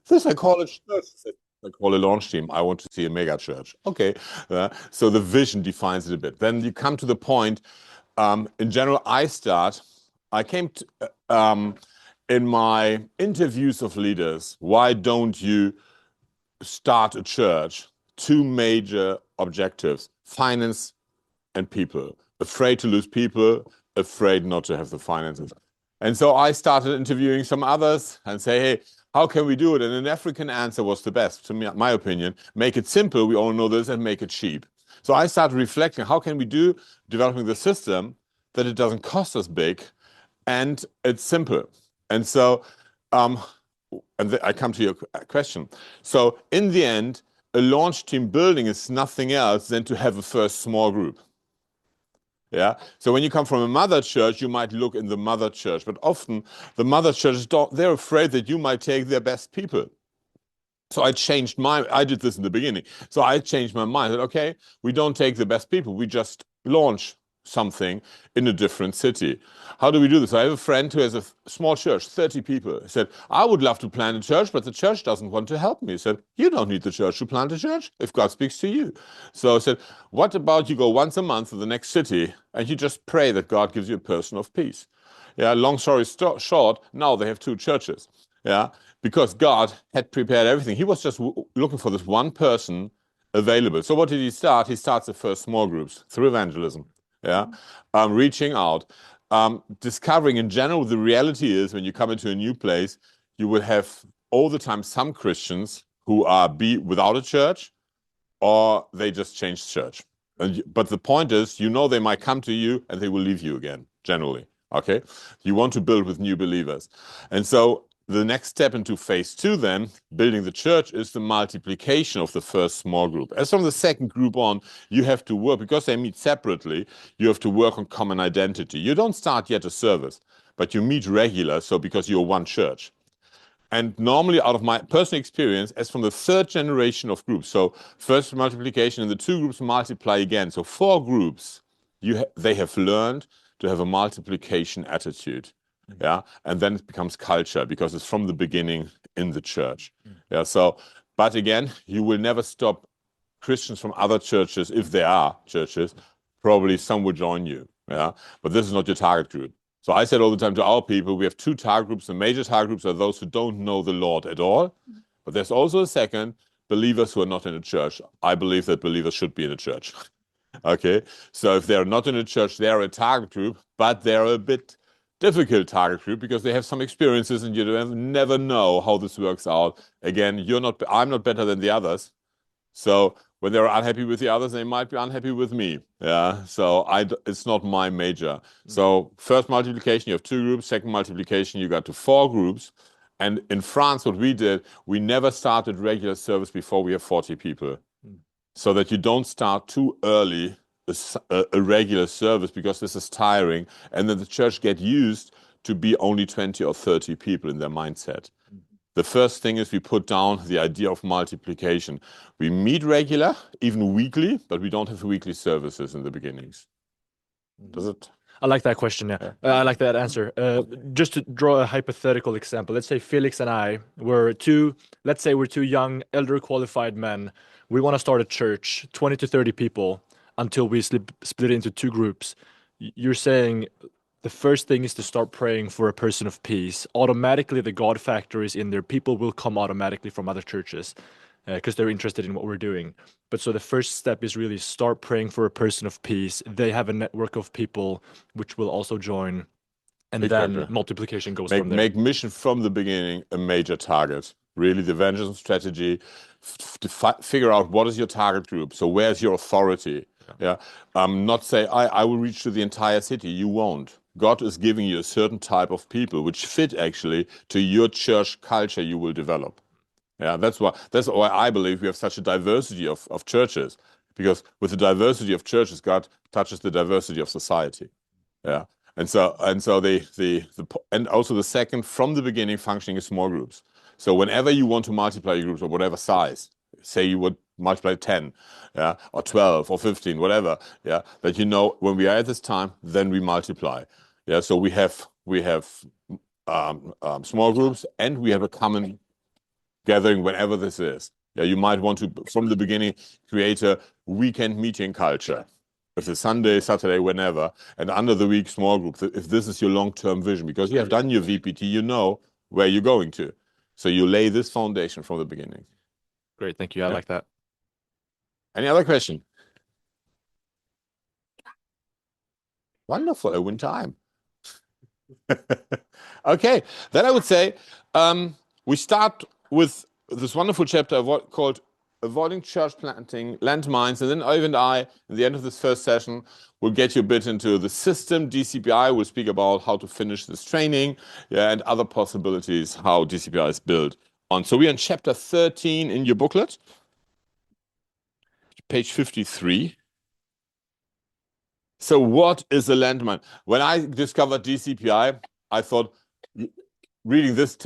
This I call a church. I call a launch team. I want to see a mega church. Okay. So the vision defines it a bit. Then you come to the point. In general, I came to, in my interviews of leaders, why don't you start a church? Two major objectives: finance and people. Afraid to lose people, afraid not to have the finances. And so I started interviewing some others and say, hey, how can we do it? And an African answer was the best, to me, my opinion. Make it simple, we all know this, and make it cheap. So I started reflecting, how can we do developing the system that it doesn't cost us big and it's simple? And so, I come to your question. So in the end, a launch team building is nothing else than to have a first small group. Yeah. So when you come from a mother church, you might look in the mother church, but often the mother churches they're afraid that you might take their best people. So I did this in the beginning. So I changed my mind. I said, okay, we don't take the best people. We just launch something in a different city. How do we do this? I have a friend who has a small church, 30 people. He said, I would love to plant a church, but the church doesn't want to help me. He said, you don't need the church to plant a church if God speaks to you. So I said, what about you go once a month to the next city and you just pray that God gives you a person of peace? Yeah, long story short, now they have 2 churches. Yeah, because God had prepared everything. He was just looking for this one person available. So what did he start? He starts the first small groups through evangelism. Yeah, reaching out, discovering in general, the reality is when you come into a new place, you will have all the time some Christians who are without a church or they just changed church. But the point is, they might come to you and they will leave you again, generally. Okay, you want to build with new believers. And so the next step into phase 2 then, building the church, is the multiplication of the first small group. As from the second group on, you have to work, because they meet separately, you have to work on common identity. You don't start yet a service, but you meet regular, so because you're one church. And normally, out of my personal experience, as from the 3rd generation of groups, so first multiplication and the 2 groups multiply again. So 4 groups, they have learned to have a multiplication attitude. Yeah, and then it becomes culture because it's from the beginning in the church. Yeah, so, but again, you will never stop Christians from other churches, if there are churches, probably some will join you. Yeah, but this is not your target group. So I said all the time to our people, we have 2 target groups. The major target groups are those who don't know the Lord at all. But there's also a second, believers who are not in a church. I believe that believers should be in a church. Okay, so if they're not in a church, they're a target group, but they're a bit difficult target group because they have some experiences and you never know how this works out. Again, I'm not better than the others. So when they're unhappy with the others, they might be unhappy with me. Yeah. So it's not my major. So first multiplication, you have 2 groups. Second multiplication, you got to 4 groups. And in France, what we did, we never started regular service before we have 40 people. So that you don't start too early a regular service, because this is tiring, and then the church get used to be only 20 or 30 people in their mindset. The first thing is we put down the idea of multiplication. We meet regular, even weekly, but we don't have weekly services in the beginnings. Does it? I like that question. Yeah. I like that answer. Just to draw a hypothetical example, let's say Felix and I were let's say we're 2 young, elder qualified men. We want to start a church, 20 to 30 people, until we split it into 2 groups. You're saying the first thing is to start praying for a person of peace. Automatically, the God factor is in there. People will come automatically from other churches because they're interested in what we're doing. But so the first step is really start praying for a person of peace. They have a network of people which will also join. And then multiplication goes from there. Make mission from the beginning a major target. Really, the evangelism strategy, to figure out what is your target group. So where's your authority? Yeah. Not say, I will reach to the entire city. You won't. God is giving you a certain type of people which fit actually to your church culture you will develop. Yeah, that's why I believe we have such a diversity of churches, because with the diversity of churches, God touches the diversity of society. Yeah. And so and also the second, from the beginning, functioning in small groups. So whenever you want to multiply your groups of whatever size, say you would multiply 10, yeah, or 12 or 15, whatever, yeah, that when we are at this time, then we multiply. Yeah, so we have small groups, and we have a common gathering, whenever this is. Yeah, you might want to, from the beginning, create a weekend meeting culture. If it's Sunday, Saturday, whenever, and under the week, small groups, if this is your long-term vision, because you have done your VPT, you know where you're going to. So you lay this foundation from the beginning. Great, thank you. I like that. Any other question? Wonderful, I win time. Okay, then I would say we start with this wonderful chapter called Avoiding Church Planting, Landmines, and then Owen and I, in the end of this first session, will get you a bit into the system, DCPI. We'll speak about how to finish this training, and other possibilities, how DCPI is built on. So we're in chapter 13 in your booklet, page 53. So what is a landmine? When I discovered DCPI, I thought, reading this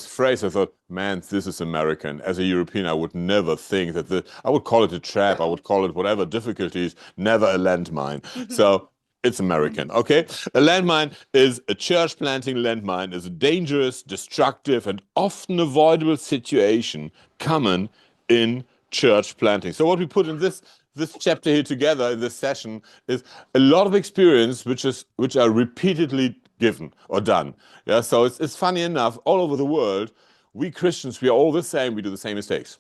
phrase, I thought, man, this is American. As a European, I would never think that I would call it a trap. I would call it whatever difficulties, never a landmine. So it's American, okay? A landmine is a church planting landmine, is a dangerous, destructive, and often avoidable situation common in church planting. So what we put in this chapter here together in this session is a lot of experience which are repeatedly given or done. Yeah, so it's funny enough, all over the world, we Christians, we are all the same, we do the same mistakes.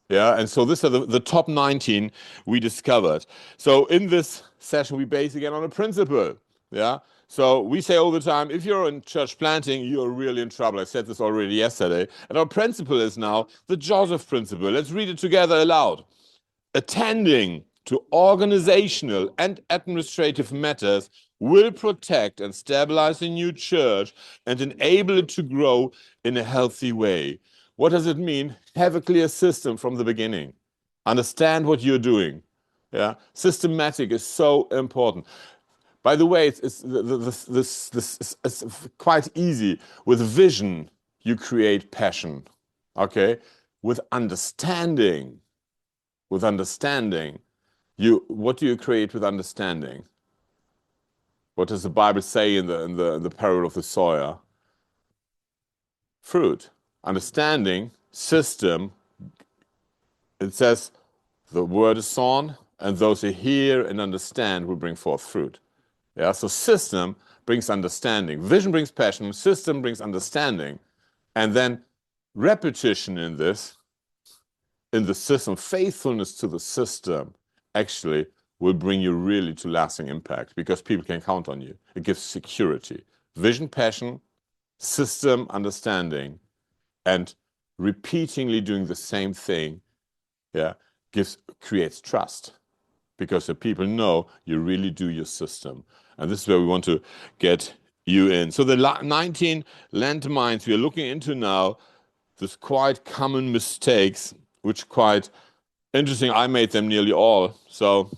Yeah, and so these are the top 19 we discovered. So in this session, we base again on a principle. Yeah, so we say all the time, if you're in church planting, you're really in trouble. I said this already yesterday. And our principle is now the Joseph principle. Let's read it together aloud. Attending to organizational and administrative matters will protect and stabilize a new church and enable it to grow in a healthy way. What does it mean? Have a clear system from the beginning. Understand what you're doing. Yeah, systematic is so important. By the way, it's quite easy. With vision, you create passion. Okay, with understanding, what do you create with understanding? What does the Bible say in the parable of the sower? Fruit. Understanding, system. It says the word is sown, and those who hear and understand will bring forth fruit. Yeah, so system brings understanding. Vision brings passion. System brings understanding. And then repetition in the system, faithfulness to the system, actually will bring you really to lasting impact because people can count on you. It gives security. Vision, passion, system, understanding, and repeatedly doing the same thing, yeah, creates trust because the people know you really do your system. And this is where we want to get you in. So the 19 landmines we are looking into now, these quite common mistakes, which quite interesting. I made them nearly all. So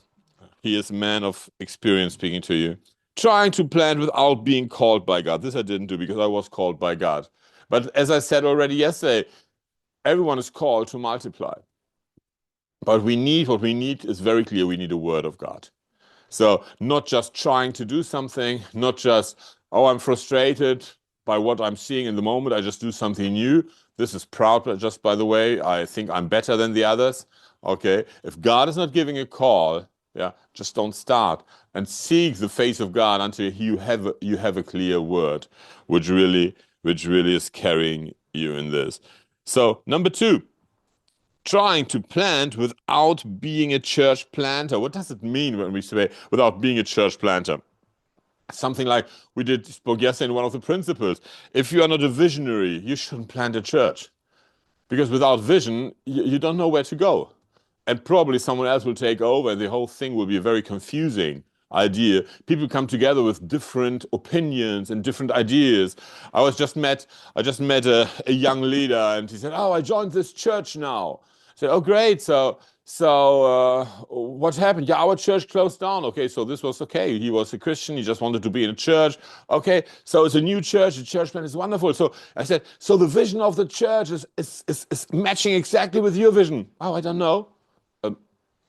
he is a man of experience speaking to you. Trying to plant without being called by God. This I didn't do because I was called by God. But as I said already yesterday, everyone is called to multiply. But what we need is very clear. We need a word of God. So not just trying to do something, not just, oh, I'm frustrated by what I'm seeing in the moment. I just do something new. This is proud, but just by the way, I think I'm better than the others. Okay, if God is not giving a call, yeah, just don't start and seek the face of God until you have a clear word, which really is carrying you in this. So number 2, trying to plant without being a church planter. What does it mean when we say without being a church planter? Something like we spoke yesterday in one of the principles. If you are not a visionary, you shouldn't plant a church. Because without vision, you don't know where to go. And probably someone else will take over and the whole thing will be a very confusing idea. People come together with different opinions and different ideas. I just met a young leader and he said, oh, I joined this church now. I said, oh, great. So what happened? Yeah, our church closed down. Okay, so this was okay. He was a Christian. He just wanted to be in a church. Okay, so it's a new church. The church plan is wonderful. So I said, so the vision of the church is matching exactly with your vision. Oh, I don't know.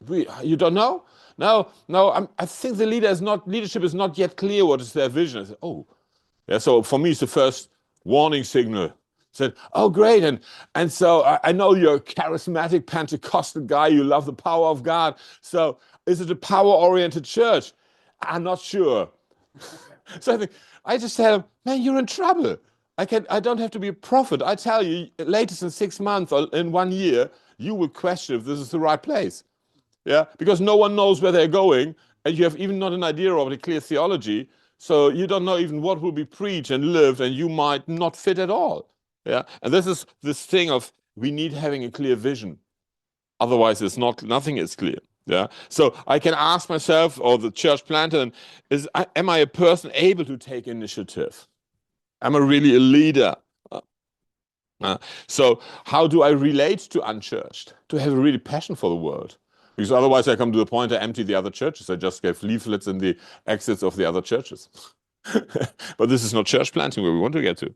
You don't know? No. I think the leadership is not yet clear what is their vision. I said, oh, yeah. So for me, it's the first warning signal. Said, oh, great. And so I know you're a charismatic Pentecostal guy. You love the power of God. So is it a power-oriented church? I'm not sure. So I just tell him, man, you're in trouble. I don't have to be a prophet. I tell you, latest in 6 months or in 1 year, you will question if this is the right place. Yeah, because no one knows where they're going, and you have even not an idea of a clear theology. So you don't know even what will be preached and lived, and you might not fit at all. Yeah, and this is this thing of we need having a clear vision. Otherwise, nothing is clear. Yeah, so I can ask myself, or the church planter, am I a person able to take initiative? Am I really a leader? So how do I relate to unchurched? To have a really passion for the world? Because otherwise I come to the point I empty the other churches. I just gave leaflets in the exits of the other churches. But this is not church planting where we want to get to.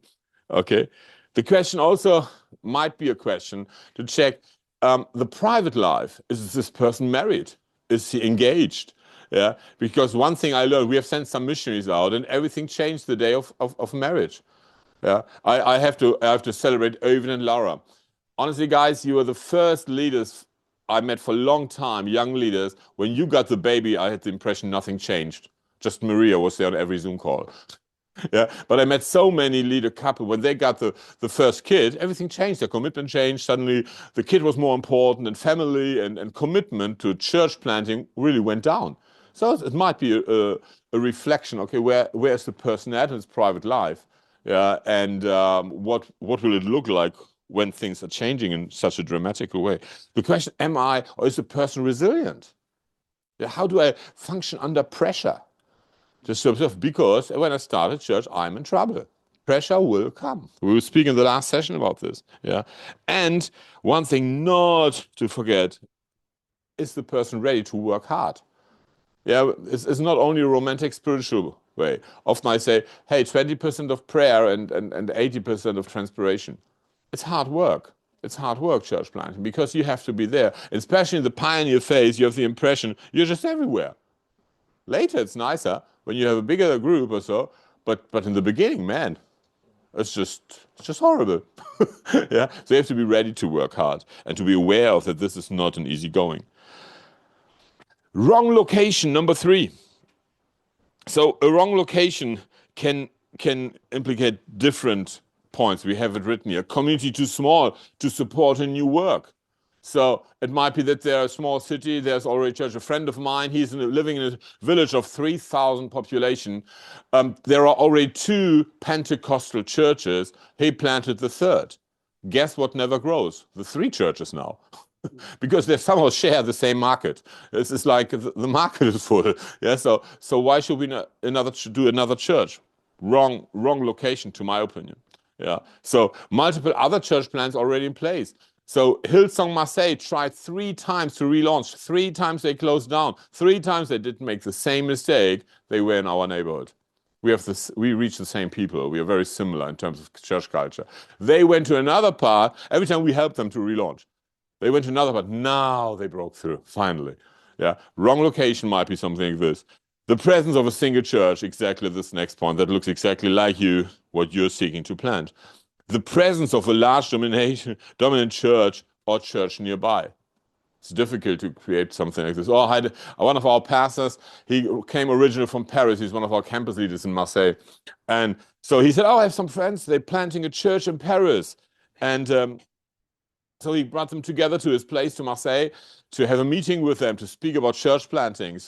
Okay. The question also might be a question to check the private life. Is this person married? Is he engaged? Yeah. Because one thing I learned, we have sent some missionaries out and everything changed the day of marriage. Yeah. I have to celebrate Owen and Laura. Honestly, guys, you are the first leaders I met for a long time, young leaders. When you got the baby, I had the impression nothing changed. Just Maria was there on every Zoom call. Yeah, but I met so many leader couples. When they got the first kid, everything changed. Their commitment changed. Suddenly, the kid was more important, and family and commitment to church planting really went down. So it might be a reflection. Okay, where is the person at in his private life? Yeah, and what will it look like when things are changing in such a dramatic way? The question: am I, or is the person resilient? Yeah, how do I function under pressure? Just because when I started church, I'm in trouble. Pressure will come. We were speaking in the last session about this. Yeah. And one thing not to forget, is the person ready to work hard? Yeah, it's not only a romantic spiritual way. Often I say, hey, 20% of prayer and 80% of transpiration. It's hard work. It's hard work, church planting, because you have to be there. Especially in the pioneer phase, you have the impression you're just everywhere. Later, it's nicer when you have a bigger group or so, but in the beginning, man, it's just horrible. Yeah, so you have to be ready to work hard and to be aware of that this is not an easy going. Wrong location, number 3. So a wrong location can implicate different points. We have it written here. Community too small to support a new work. So it might be that they're a small city, there's already a church. A friend of mine, he's living in a village of 3,000 population. There are already 2 Pentecostal churches. He planted the 3rd. Guess what never grows? The 3 churches now. Because they somehow share the same market. It's like the market is full. Yeah, so why should we do another church? Wrong location, to my opinion. Yeah, so multiple other church plans already in place. So Hillsong Marseille tried 3 times to relaunch. 3 times they closed down. 3 times they didn't make the same mistake. They were in our neighborhood. We reach the same people. We are very similar in terms of church culture. They went to another part. Every time we helped them to relaunch, they went to another part. Now they broke through, finally. Yeah, wrong location might be something like this. The presence of a single church, exactly this next point, that looks exactly like what you're seeking to plant. The presence of a large dominant church or church nearby. It's difficult to create something like this. One of our pastors, he came originally from Paris. He's one of our campus leaders in Marseille. And so he said, I have some friends, they're planting a church in Paris. And so he brought them together to his place, to Marseille, to have a meeting with them, to speak about church planting.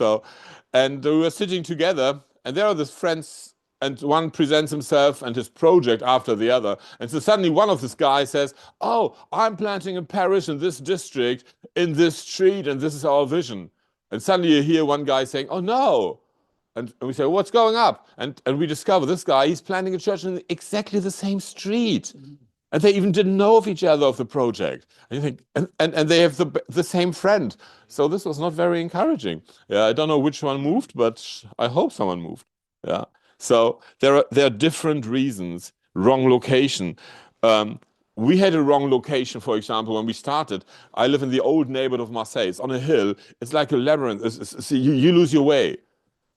And we were sitting together, and there are these friends, and one presents himself and his project after the other. And so suddenly one of these guys says, oh, I'm planting a parish in this district, in this street, and this is our vision. And suddenly you hear one guy saying, oh, no. And we say, what's going up? And we discover this guy, he's planting a church in exactly the same street. And they even didn't know of each other, of the project. And you think, and they have the same friend. So this was not very encouraging. Yeah, I don't know which one moved, but I hope someone moved. Yeah. So there are different reasons. Wrong location. We had a wrong location, for example, when we started. I live in the old neighborhood of Marseille. It's on a hill. It's like a labyrinth. You lose your way.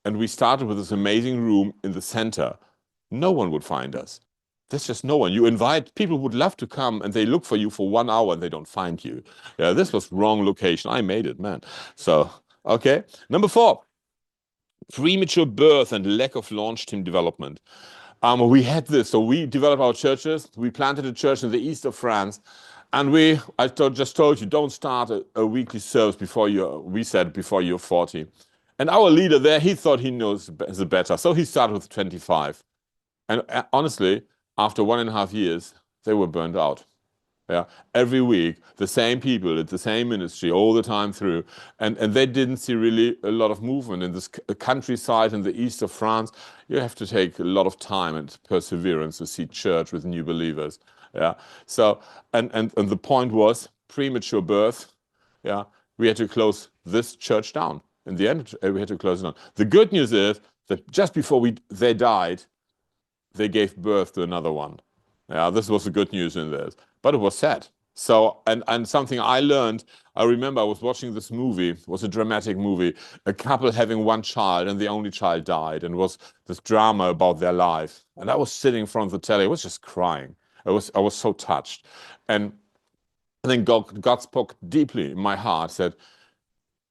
And we started with this amazing room in the center. No one would find us. There's just no one. You invite people who would love to come, and they look for you for 1 hour, and they don't find you. Yeah, this was wrong location. I made it, man. So, okay. Number 4, premature birth and lack of launch team development. We had this. So we developed our churches. We planted a church in the east of France. And just told you, don't start a weekly service before you're 40. And our leader there, he thought he knows better. So he started with 25. And honestly, after 1.5 years, they were burned out. Yeah, every week, the same people at the same ministry all the time through. And they didn't see really a lot of movement in this countryside in the east of France. You have to take a lot of time and perseverance to see church with new believers. Yeah. So, and the point was premature birth. Yeah. We had to close this church down. In the end, we had to close it down. The good news is that just before they died, they gave birth to another one. Yeah, this was the good news in this, but it was sad. So, and something I learned, I remember I was watching this movie, it was a dramatic movie, a couple having one child and the only child died, and it was this drama about their life. And I was sitting in front of the telly, I was just crying. I was so touched. And then God spoke deeply in my heart, said,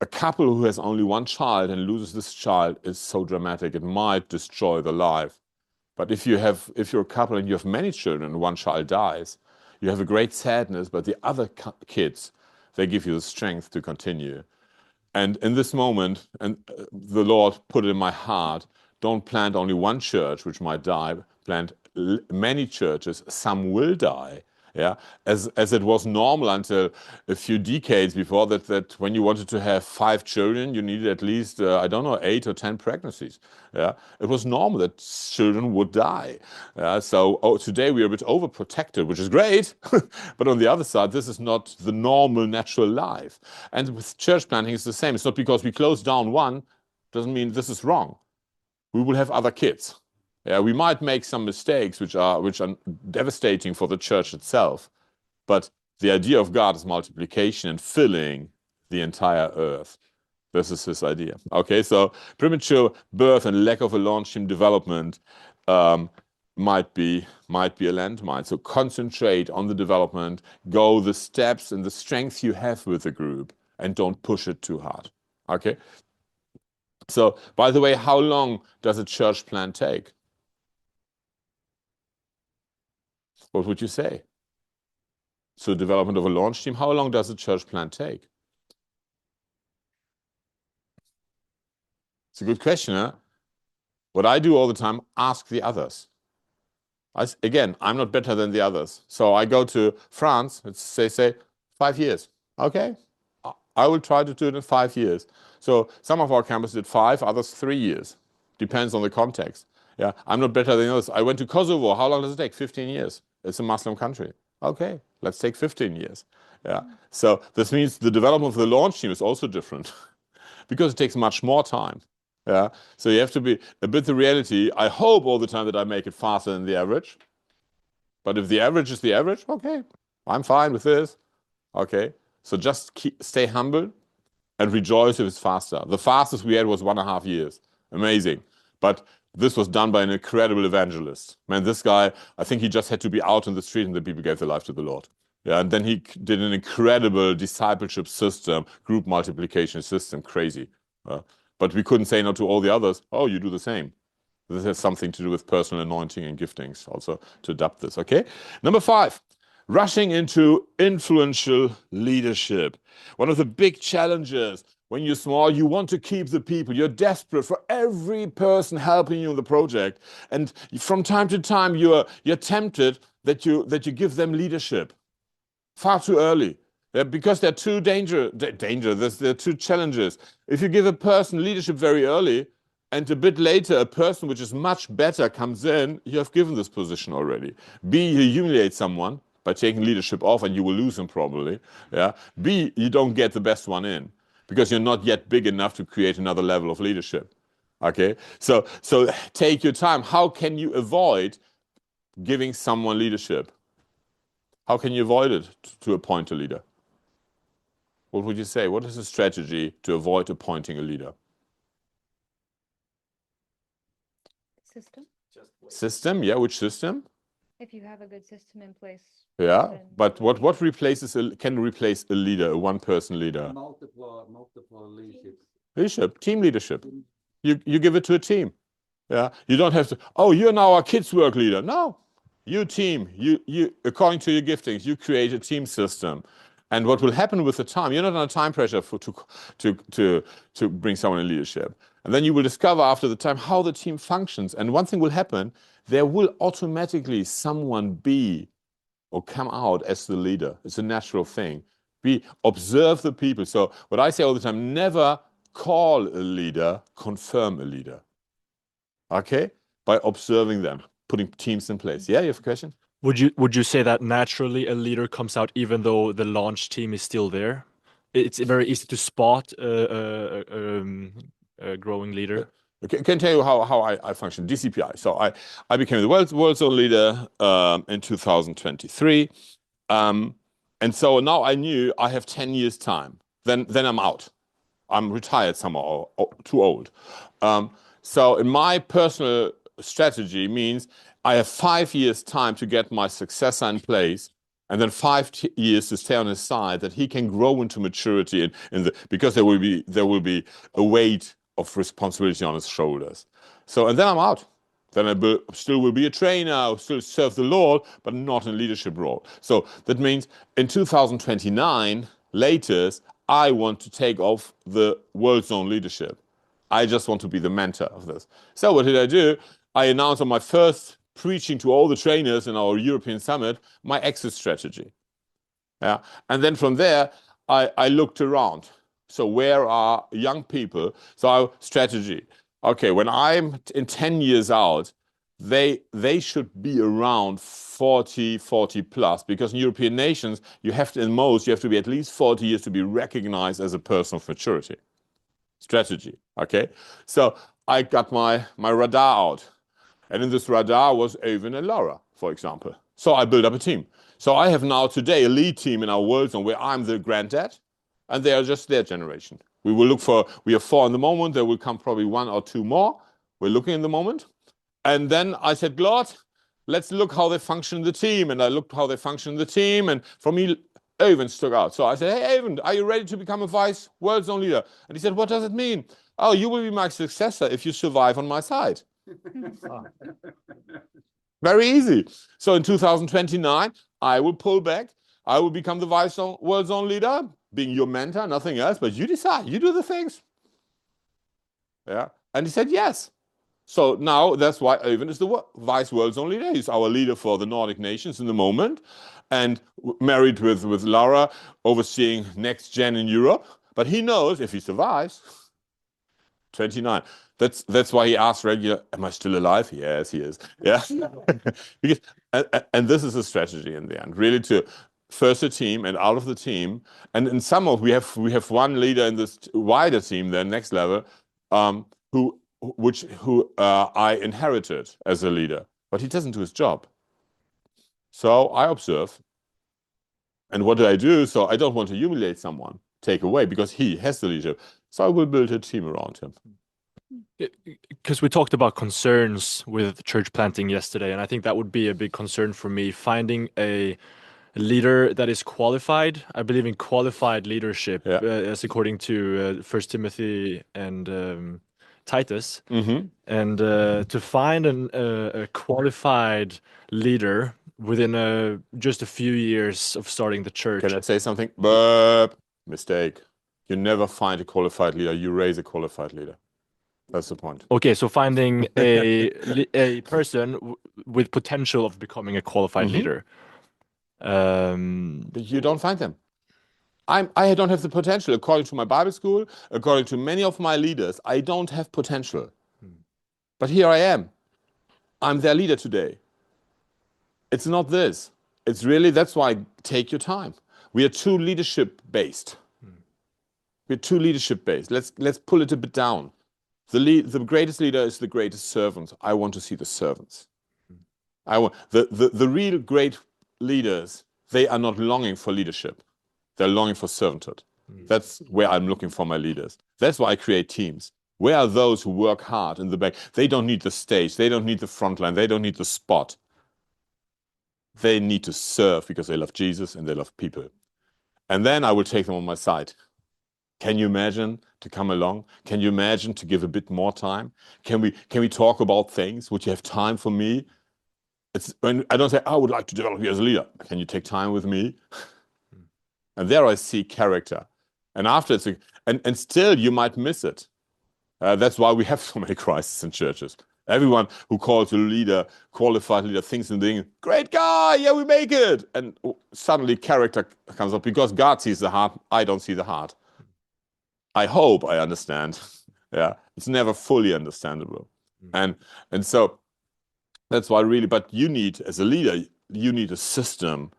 a couple who has only one child and loses this child is so dramatic, it might destroy the life. But if you're a couple and you have many children and one child dies, you have a great sadness, but the other kids, they give you the strength to continue. And in this moment, and the Lord put it in my heart, don't plant only one church, which might die, plant many churches, some will die. Yeah, as it was normal until a few decades before that when you wanted to have 5 children, you needed at least, 8 or 10 pregnancies. Yeah, it was normal that children would die. So today we are a bit overprotected, which is great. But on the other side, this is not the normal natural life. And with church planting, it's the same. It's not because we close down one, doesn't mean this is wrong. We will have other kids. Yeah, we might make some mistakes which are devastating for the church itself, but the idea of God is multiplication and filling the entire earth. This is his idea. Okay, so premature birth and lack of a launch team development might be a landmine. So concentrate on the development, go the steps and the strengths you have with the group, and don't push it too hard. Okay. So, by the way, how long does a church plant take? What would you say? So development of a launch team, how long does a church plant take? It's a good question, huh? What I do all the time, ask the others. Again, I'm not better than the others. So I go to France, say 5 years. Okay, I will try to do it in 5 years. So some of our campuses did 5, others 3 years. Depends on the context. Yeah, I'm not better than others. I went to Kosovo. How long does it take? 15 years. It's a Muslim country. Okay, let's take 15 years. Yeah. So this means the development of the launch team is also different because it takes much more time. Yeah. So you have to be a bit the reality. I hope all the time that I make it faster than the average. But if the average is the average, okay, I'm fine with this. Okay. So just stay humble and rejoice if it's faster. The fastest we had was 1.5 years. Amazing. But this was done by an incredible evangelist. Man, this guy, I think he just had to be out in the street and the people gave their life to the Lord. Yeah, and then he did an incredible discipleship system, group multiplication system, crazy. But we couldn't say no to all the others. Oh, you do the same. This has something to do with personal anointing and giftings also to adapt this, okay? Number 5, rushing into influential leadership. One of the big challenges when you're small, you want to keep the people. You're desperate for every person helping you in the project. And from time to time, you're tempted that you give them leadership far too early. Because there are two there are two challenges. If you give a person leadership very early, and a bit later, a person which is much better comes in, you have given this position already. B, you humiliate someone by taking leadership off, and you will lose him probably. Yeah. B, you don't get the best one in, because you're not yet big enough to create another level of leadership. Okay, so take your time. How can you avoid giving someone leadership? How can you avoid it to appoint a leader? What would you say? What is the strategy to avoid appointing a leader? System. System, yeah, which system? If you have a good system in place. Yeah, then- but what can replace a leader, a one-person leader? Multiple leadership. Leadership, team leadership. You give it to a team. Yeah, you don't have to. Oh, you're now a kids' work leader. No, you team. You according to your giftings, you create a team system. And what will happen with the time? You're not under time pressure to bring someone in leadership. And then you will discover after the time how the team functions. And one thing will happen: there will automatically someone be or come out as the leader. It's a natural thing. Observe the people. So what I say all the time: never call a leader, confirm a leader. Okay? By observing them, putting teams in place. Yeah, you have a question? Would you say that naturally a leader comes out even though the launch team is still there? It's very easy to spot a growing leader. I can tell you how I function. DCPI. So I became the world's own leader in 2023. And so now I knew I have 10 years time. Then I'm out. I'm retired somehow, or too old. So in my personal strategy means I have 5 years time to get my successor in place, and then 5 years to stay on his side, that he can grow into maturity because there will be a weight of responsibility on his shoulders. So, and then I'm out. Then I still will be a trainer, I'll still serve the Lord, but not in a leadership role. So that means in 2029, latest, I want to take off the world's own leadership. I just want to be the mentor of this. So what did I do? I announced on my first preaching to all the trainers in our European summit my exit strategy. Yeah, and then from there, I looked around. So where are young people? So our strategy. Okay, when I'm in 10 years out, they should be around 40 plus, because in European nations, you have to be at least 40 years to be recognized as a person of maturity. Strategy, okay? So I got my radar out. And in this radar was Owen and Laura, for example. So I built up a team. So I have now today a lead team in our world zone where I'm the granddad, and they are just their generation. We have 4 in the moment. There will come probably 1 or 2 more. We're looking in the moment. And then I said, Lord, let's look how they function in the team. And I looked how they function in the team. And for me, Owen stuck out. So I said, hey, Owen, are you ready to become a vice world zone leader? And he said, what does it mean? Oh, you will be my successor if you survive on my side. Very easy. So in 2029, I will pull back. I will become the vice world zone leader, being your mentor, nothing else. But you decide. You do the things. Yeah. And he said yes. So now that's why Owen is the vice world zone leader. He's our leader for the Nordic nations in the moment, and married with Laura, overseeing NexGen in Europe. But he knows if he survives, 29. That's why he asks regular, am I still alive? Yes, he is. Yeah. Because, and this is a strategy in the end, really, to first a team, and out of the team. And in some of, we have one leader in this wider team, the next level, who I inherited as a leader, but he doesn't do his job. So I observe. And what do I do? So I don't want to humiliate someone, take away, because he has the leadership. So I will build a team around him. Because we talked about concerns with church planting yesterday, and I think that would be a big concern for me, finding a leader that is qualified. I believe in qualified leadership, as according to 1 Timothy and Titus. Mm-hmm. And to find a qualified leader within just a few years of starting the church. Can I say something? Burp. Mistake. You never find a qualified leader. You raise a qualified leader. That's the point. Okay, so finding a person with potential of becoming a qualified leader. But you don't find them. I don't have the potential. According to my Bible school, according to many of my leaders, I don't have potential. But here I am. I'm their leader today. It's not this. It's really, that's why take your time. We are too leadership based. We're too leadership based. Let's pull it a bit down. The greatest leader is the greatest servant. I want to see the servants. I want the real great leaders. They are not longing for leadership. They're longing for servanthood. That's where I'm looking for my leaders. That's why I create teams. Where are those who work hard in the back? They don't need the stage. They don't need the front line. They don't need the spot. They need to serve because they love Jesus and they love people. And then I will take them on my side. Can you imagine to come along? Can you imagine to give a bit more time? Can we talk about things? Would you have time for me? It's when I don't say, I would like to develop you as a leader. Can you take time with me? And there I see character. And after it's and still you might miss it. That's why we have so many crises in churches. Everyone who calls a leader, qualified leader, thinks and thinking, great guy, yeah, we make it. And suddenly character comes up because God sees the heart. I don't see the heart. I hope I understand. Yeah, it's never fully understandable. And so that's why really, but you need, as a leader, you need a system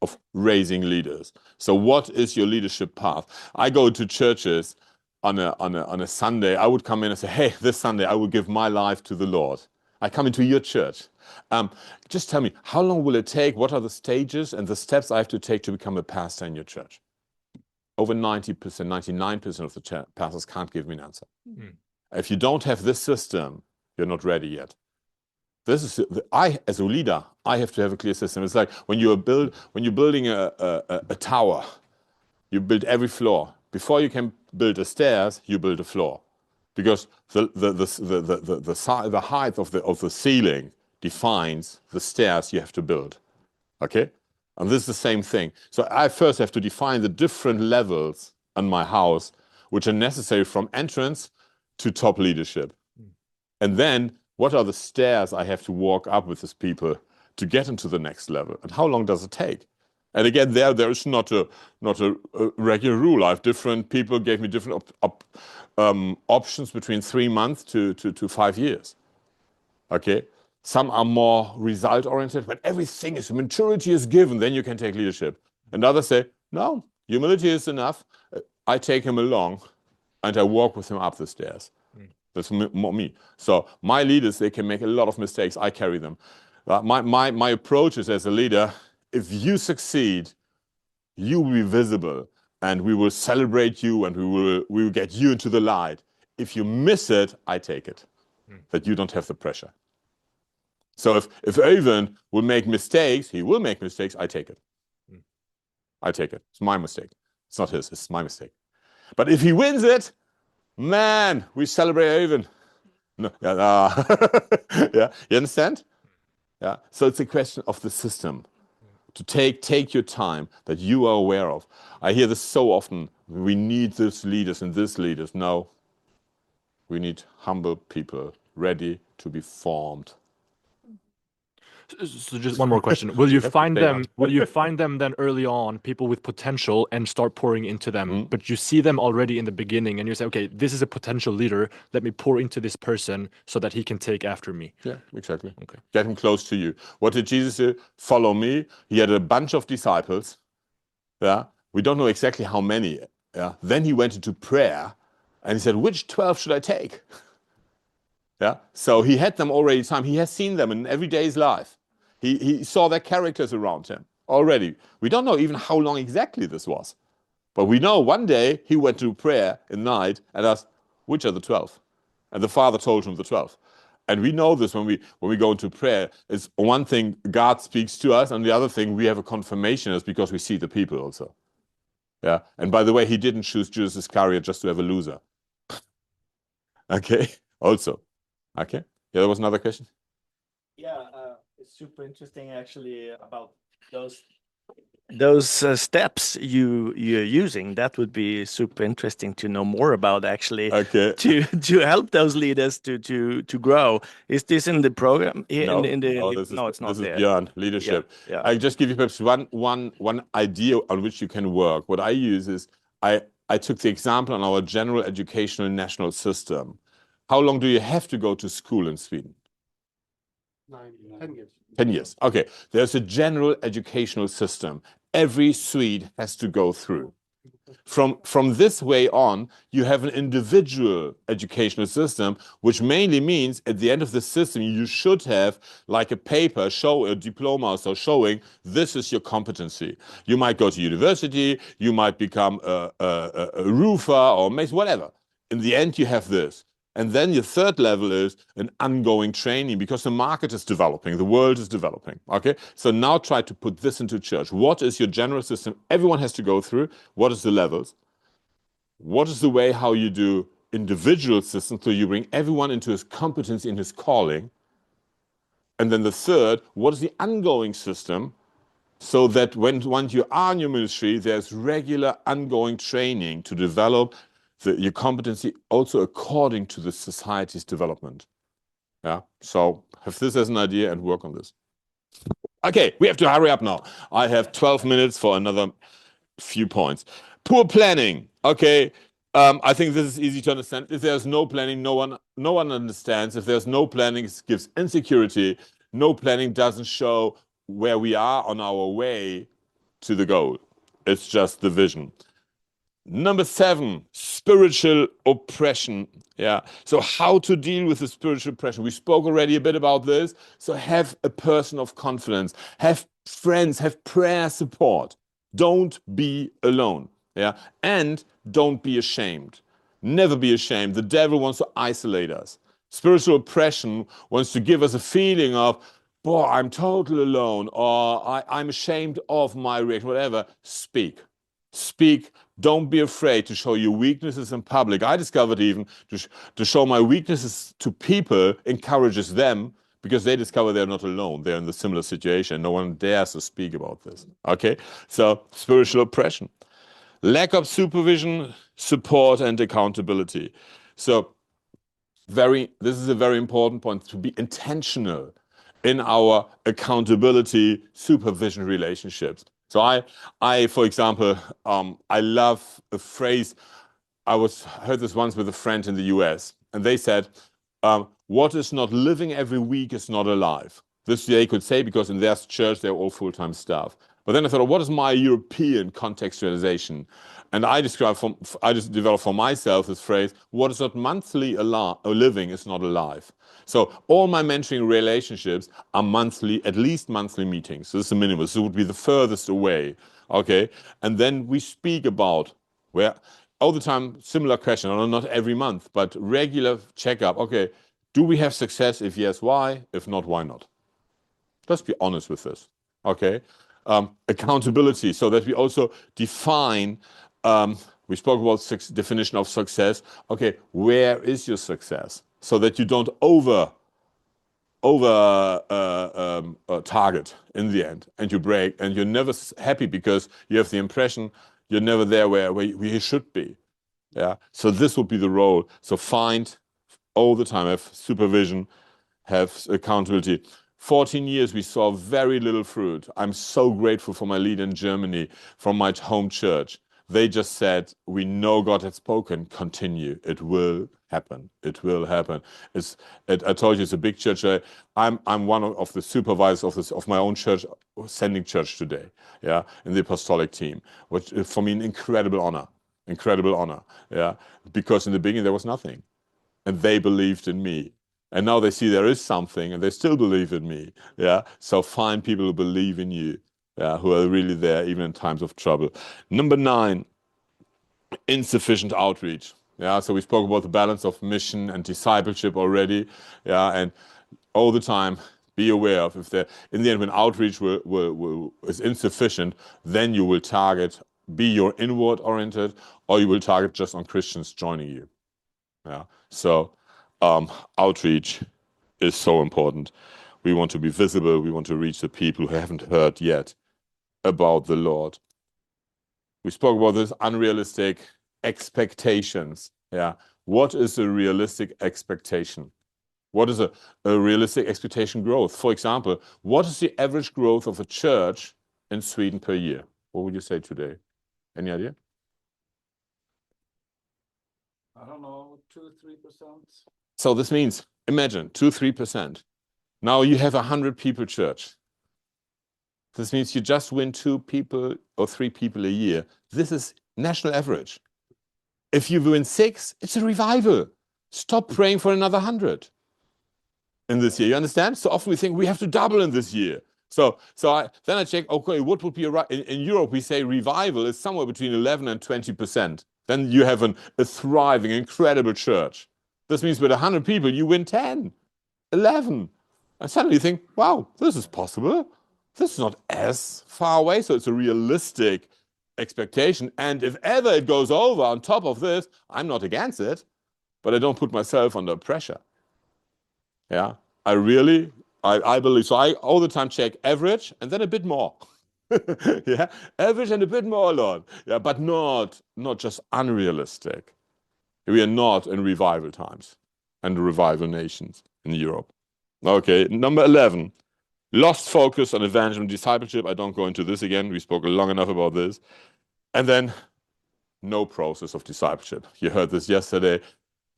of raising leaders. So what is your leadership path? I go to churches on a Sunday. I would come in and say, hey, this Sunday I will give my life to the Lord. I come into your church. Just tell me, how long will it take? What are the stages and the steps I have to take to become a pastor in your church? Over 90%, 99% of the pastors can't give me an answer. If you don't have this system, you're not ready yet. This is as a leader, I have to have a clear system. It's like when you're building a tower, you build every floor. Before you can build the stairs, you build a floor, because the height of the ceiling defines the stairs you have to build. Okay, and this is the same thing. So I first have to define the different levels in my house, which are necessary from entrance to top leadership, and then what are the stairs I have to walk up with these people to get into the next level, and how long does it take? And again, there is not a regular rule. I have different people gave me different options between 3 months to 5 years. Okay, some are more result oriented. When everything is maturity is given, then you can take leadership. And others say, no, humility is enough. I take him along, and I walk with him up the stairs. That's more me. So my leaders, they can make a lot of mistakes. I carry them. My approach is, as a leader, if you succeed, you will be visible, and we will celebrate you, and we will get you into the light. If you miss it, I take it, that you don't have the pressure. So if Øyvind will make mistakes, he will make mistakes, I take it. I take it. It's my mistake. It's not his, it's my mistake. But if he wins it, man, we celebrate Øyvind. No, yeah, you understand? Yeah. So it's a question of the system. To take your time that you are aware of. I hear this so often. We need these leaders and these leaders. No. We need humble people ready to be formed. So just one more question. Will you find them then early on, people with potential, and start pouring into them, but you see them already in the beginning and you say, okay, this is a potential leader. Let me pour into this person so that he can take after me. Yeah, exactly. Okay. Get him close to you. What did Jesus do? Follow me. He had a bunch of disciples. Yeah. We don't know exactly how many. Yeah. Then he went into prayer and he said, which 12 should I take? Yeah. So he had them already time. He has seen them in everyday's life. He saw their characters around him already. We don't know even how long exactly this was. But we know one day he went to prayer at night and asked, which are the 12? And the Father told him the 12. And we know this when we go into prayer. It's one thing, God speaks to us, and the other thing, we have a confirmation, is because we see the people also. Yeah. And by the way, he didn't choose Judas Iscariot just to have a loser. Okay. Also. Okay. Yeah, there was another question. Yeah, it's super interesting actually about those steps you're using. That would be super interesting to know more about actually. Okay. To help those leaders to grow. Is this in the program? No, It's not this there. is beyond leadership. Yeah. I just give you perhaps one idea on which you can work. What I use is I took the example on our general educational national system. How long do you have to go to school in Sweden? 10 years. 10 years. Okay. There's a general educational system. Every Swede has to go through. From this way on, you have an individual educational system, which mainly means at the end of the system, you should have like a paper, show a diploma, so showing this is your competency. You might go to university, you might become a roofer or mason, whatever. In the end, you have this. And then your third level is an ongoing training, because the market is developing, the world is developing. Okay, so now try to put this into church. What is your general system everyone has to go through? What is the levels? What is the way how you do individual systems, so you bring everyone into his competency, in his calling? And then the third, what is the ongoing system, so that once you are in your ministry, there's regular ongoing training to develop your competency also according to the society's development. Yeah, so have this as an idea and work on this. Okay, we have to hurry up now. I have 12 minutes for another few points. Poor planning. Okay, I think this is easy to understand. If there's no planning, no one understands. If there's no planning, it gives insecurity. No planning doesn't show where we are on our way to the goal. It's just the vision. Number 7, spiritual oppression. Yeah. So how to deal with the spiritual oppression? We spoke already a bit about this. So have a person of confidence. Have friends. Have prayer support. Don't be alone. Yeah. And don't be ashamed. Never be ashamed. The devil wants to isolate us. Spiritual oppression wants to give us a feeling of, boy, I'm totally alone, or I'm ashamed of my reaction, whatever. Speak. Speak. Don't be afraid to show your weaknesses in public. I discovered even to show my weaknesses to people encourages them, because they discover they're not alone. They're in the similar situation. No one dares to speak about this. Okay? So spiritual oppression. Lack of supervision, support, and accountability. So this is a very important point, to be intentional in our accountability supervision relationships. So I for example, I love a phrase. Heard this once with a friend in the US, and they said, what is not living every week is not alive. This they could say, because in their church they're all full-time staff. But then I thought, what is my European contextualization? And I just developed for myself this phrase, what is not monthly living is not alive. So all my mentoring relationships are monthly, at least monthly meetings. So this is the minimum. So it would be the furthest away. Okay. And then we speak about where all the time, similar question, not every month, but regular checkup. Okay. Do we have success? If yes, why? If not, why not? Let's be honest with this. Okay. Accountability, so that we also define, we spoke about definition of success. Okay, where is your success? So that you don't over target in the end, and you break, and you're never happy, because you have the impression you're never there where you should be. Yeah. So this would be the role. So find all the time, have supervision, have accountability. 14 years, we saw very little fruit. I'm so grateful for my leader in Germany, from my home church. They just said, we know God had spoken, continue. It will happen. It will happen. I told you, it's a big church. I'm one of the supervisors of my own church, sending church today, yeah, in the apostolic team, which for me, an incredible honor, yeah, because in the beginning there was nothing, and they believed in me. And now they see there is something, and they still believe in me. Yeah. So find people who believe in you, yeah, who are really there even in times of trouble. Number 9, insufficient outreach. Yeah. So we spoke about the balance of mission and discipleship already. Yeah. And all the time, be aware of, if there, in the end, when outreach is insufficient, then you will target, be your inward oriented, or you will target just on Christians joining you. Yeah. So outreach is so important. We want to be visible. We want to reach the people who haven't heard yet about the Lord. We spoke about this unrealistic expectations. Yeah. What is a realistic expectation? What is a realistic expectation growth? For example, what is the average growth of a church in Sweden per year? What would you say today? Any idea? I don't know, 2-3%. So this means, imagine 2-3%. Now you have 100 people church. This means you just win 2 people or 3 people a year. This is national average. If you win 6, it's a revival. Stop praying for another 100 in this year. You understand? So often we think we have to double in this year. Then I check, okay, what would be in Europe, we say revival is somewhere between 11 and 20%. Then you have a thriving, incredible church. This means with 100 people, you win 10, 11. And suddenly you think, wow, this is possible. This is not as far away. So it's a realistic expectation. And if ever it goes over on top of this, I'm not against it, but I don't put myself under pressure. Yeah, I believe. So I all the time check average and then a bit more. Yeah, average and a bit more, Lord. Yeah, but not just unrealistic. We are not in revival times and revival nations in Europe. Okay, number 11, lost focus on evangelism and discipleship. I don't go into this again. We spoke long enough about this. And then no process of discipleship. You heard this yesterday.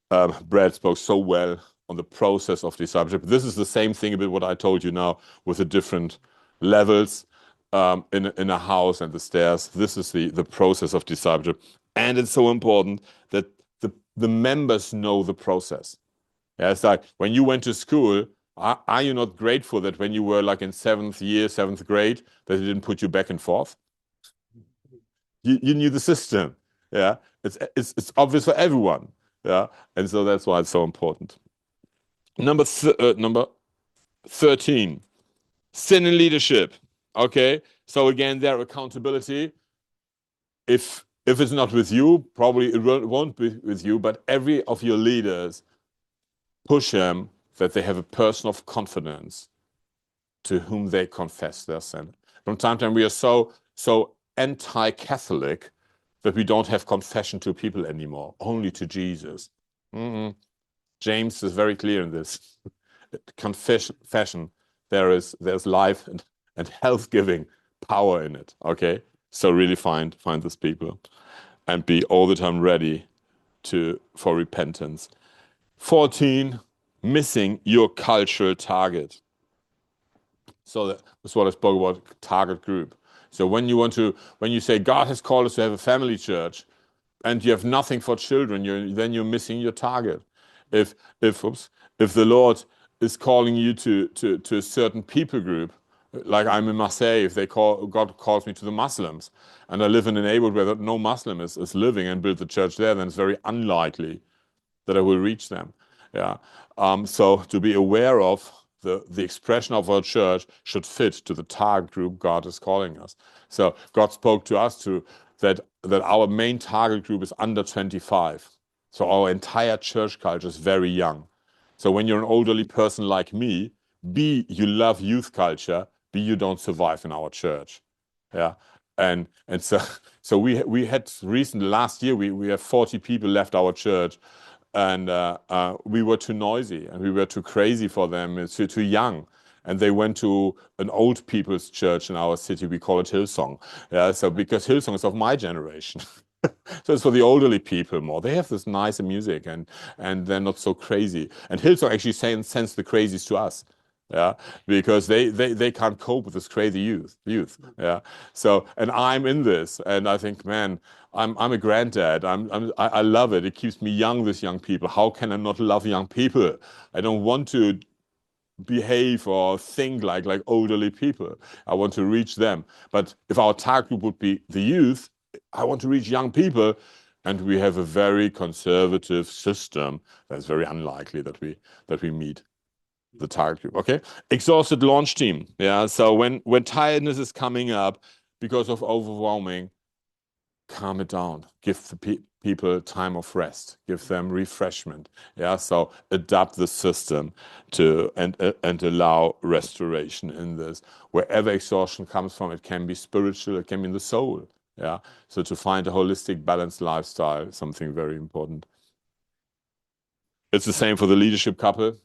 Brad spoke so well on the process of discipleship. This is the same thing a bit what I told you now with the different levels in a house and the stairs. This is the process of discipleship. And it's so important that the members know the process. Yeah, it's like when you went to school, are you not grateful that when you were like in 7th grade, that they didn't put you back and forth? You knew the system. Yeah, it's obvious for everyone. Yeah, and so that's why it's so important. Number 13, sin in leadership. Okay, so again, their accountability. If it's not with you, probably it won't be with you, but every of your leaders push them that they have a person of confidence to whom they confess their sin. From time to time, we are so anti-Catholic that we don't have confession to people anymore, only to Jesus. James is very clear in this. Confession, there's life and health-giving power in it. Okay, so really find these people and be all the time ready for repentance. 14, missing your cultural target. So that's what I spoke about, target group. So when you say God has called us to have a family church, and you have nothing for children, then you're missing your target. If the Lord is calling you to a certain people group, like I'm in Marseille, God calls me to the Muslims, and I live in a neighborhood where no Muslim is living and build the church there, then it's very unlikely that I will reach them. Yeah. So to be aware of the expression of our church should fit to the target group God is calling us. So God spoke to us that our main target group is under 25. So our entire church culture is very young. So when you're an elderly person like me, B, you love youth culture, B, you don't survive in our church. Yeah. And so we had recently, last year, we have 40 people left our church, and we were too noisy and we were too crazy for them, too young. And they went to an old people's church in our city. We call it Hillsong. Yeah, so because Hillsong is of my generation. So it's for the elderly people more. They have this nice music and they're not so crazy. And Hillsong actually sends the crazies to us. Yeah, because they can't cope with this crazy youth. Yeah. So, and I'm in this, and I think, man, I'm a granddad. I love it. It keeps me young with young people. How can I not love young people? I don't want to behave or think like elderly people. I want to reach them. But if our target group would be the youth, I want to reach young people, and we have a very conservative system. That's very unlikely that we meet the target group. Okay, exhausted launch team. Yeah, so when tiredness is coming up because of overwhelming, calm it down. Give the people time of rest. Give them refreshment. Yeah, so adapt the system and allow restoration in this. Wherever exhaustion comes from, it can be spiritual, it can be in the soul. Yeah, so to find a holistic, balanced lifestyle is something very important. It's the same for the leadership couple.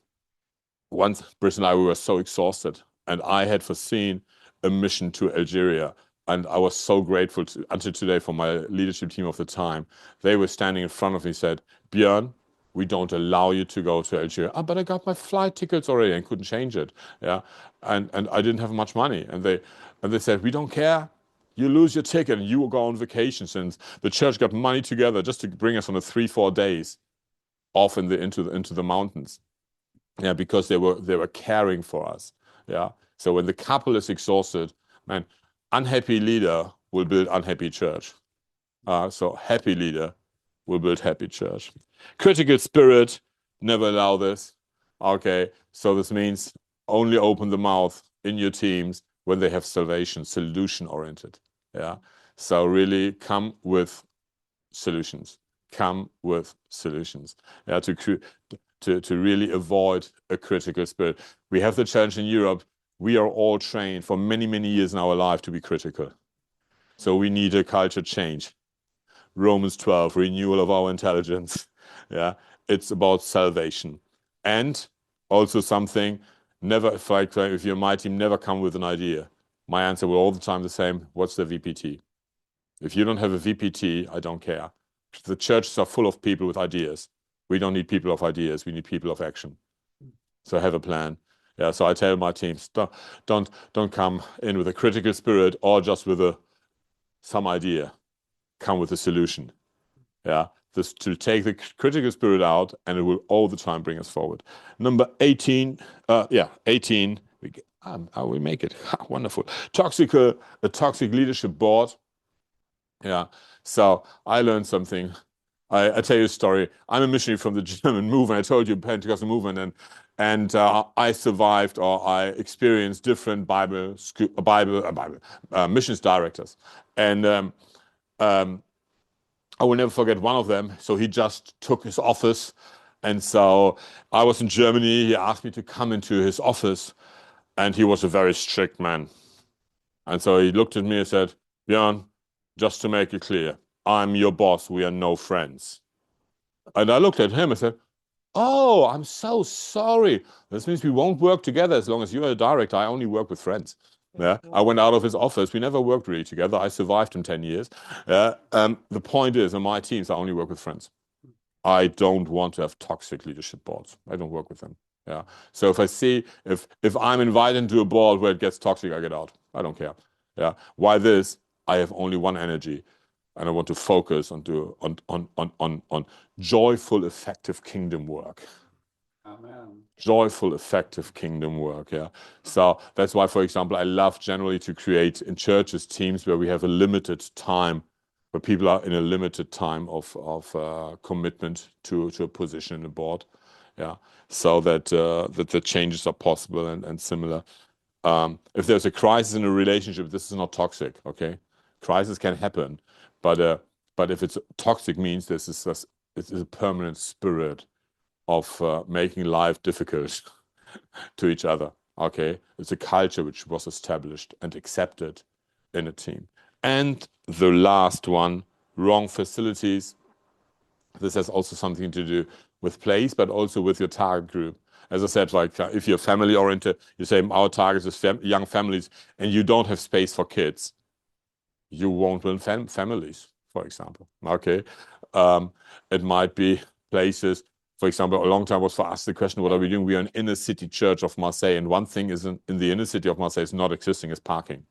Once, Britt and I, we were so exhausted, and I had foreseen a mission to Algeria. And I was so grateful until today for my leadership team of the time. They were standing in front of me and said, Björn, we don't allow you to go to Algeria. But I got my flight tickets already and couldn't change it. Yeah, and I didn't have much money. And they said, we don't care. You lose your ticket and you will go on vacation. Since the church got money together just to bring us on a 3-4 days off into the mountains. Yeah, because they were caring for us. Yeah, so when the couple is exhausted, man, unhappy leader will build unhappy church. So happy leader will build happy church. Critical spirit. never allow this. Okay, so this means only open the mouth in your teams when they have salvation, solution-oriented. Yeah, so really come with solutions. Come with solutions. Yeah, to really avoid a critical spirit. We have the challenge in Europe. We are all trained for many, many years in our life to be critical. So we need a culture change. Romans 12, renewal of our intelligence. Yeah, it's about salvation. And also something, never, if you're my team, never come with an idea. My answer will all the time the same. What's the VPT? If you don't have a VPT, I don't care. The churches are full of people with ideas. We don't need people of ideas. We need people of action. So have a plan. Yeah. So I tell my teams, don't come in with a critical spirit or just with some idea. Come with a solution. Yeah. This to take the critical spirit out, and it will all the time bring us forward. Number 18. 18. We make it. Wonderful. A toxic leadership board. Yeah. So I learned something. I tell you a story. I'm a missionary from the German movement. I told you Pentecostal movement, and I survived, or I experienced different missions directors, and I will never forget one of them. So he just took his office, and so I was in Germany. He asked me to come into his office, and he was a very strict man, and so he looked at me and said, "Björn, just to make it clear, I'm your boss. We are no friends." And I looked at him and said, "Oh, I'm so sorry. This means we won't work together as long as you're a director. I only work with friends." Yeah, I went out of his office. We never worked really together. I survived him 10 years. The point is, in my teams, I only work with friends. I don't want to have toxic leadership boards. I don't work with them. Yeah. So if I see, if I'm invited into a board where it gets toxic, I get out. I don't care. Yeah. Why this? I have only one energy, and I want to focus on joyful, effective kingdom work. Amen. Joyful, effective kingdom work. Yeah. So that's why, for example, I love generally to create in churches teams where we have a limited time, where people are in a limited time of commitment to a position in the board. Yeah. So that the changes are possible and similar. If there's a crisis in a relationship, this is not toxic. Okay. Crisis can happen, but if it's toxic, means this is a permanent spirit of making life difficult to each other. Okay, it's a culture which was established and accepted in a team. And the last one, wrong facilities. This has also something to do with place, but also with your target group. As I said, like if you're family oriented, you say our target is young families, and you don't have space for kids, you won't win families, for example. Okay, it might be places. For example, a long time was for us the question, what are we doing? We are an inner city church of Marseille, and one thing is in the inner city of Marseille is not existing is parking.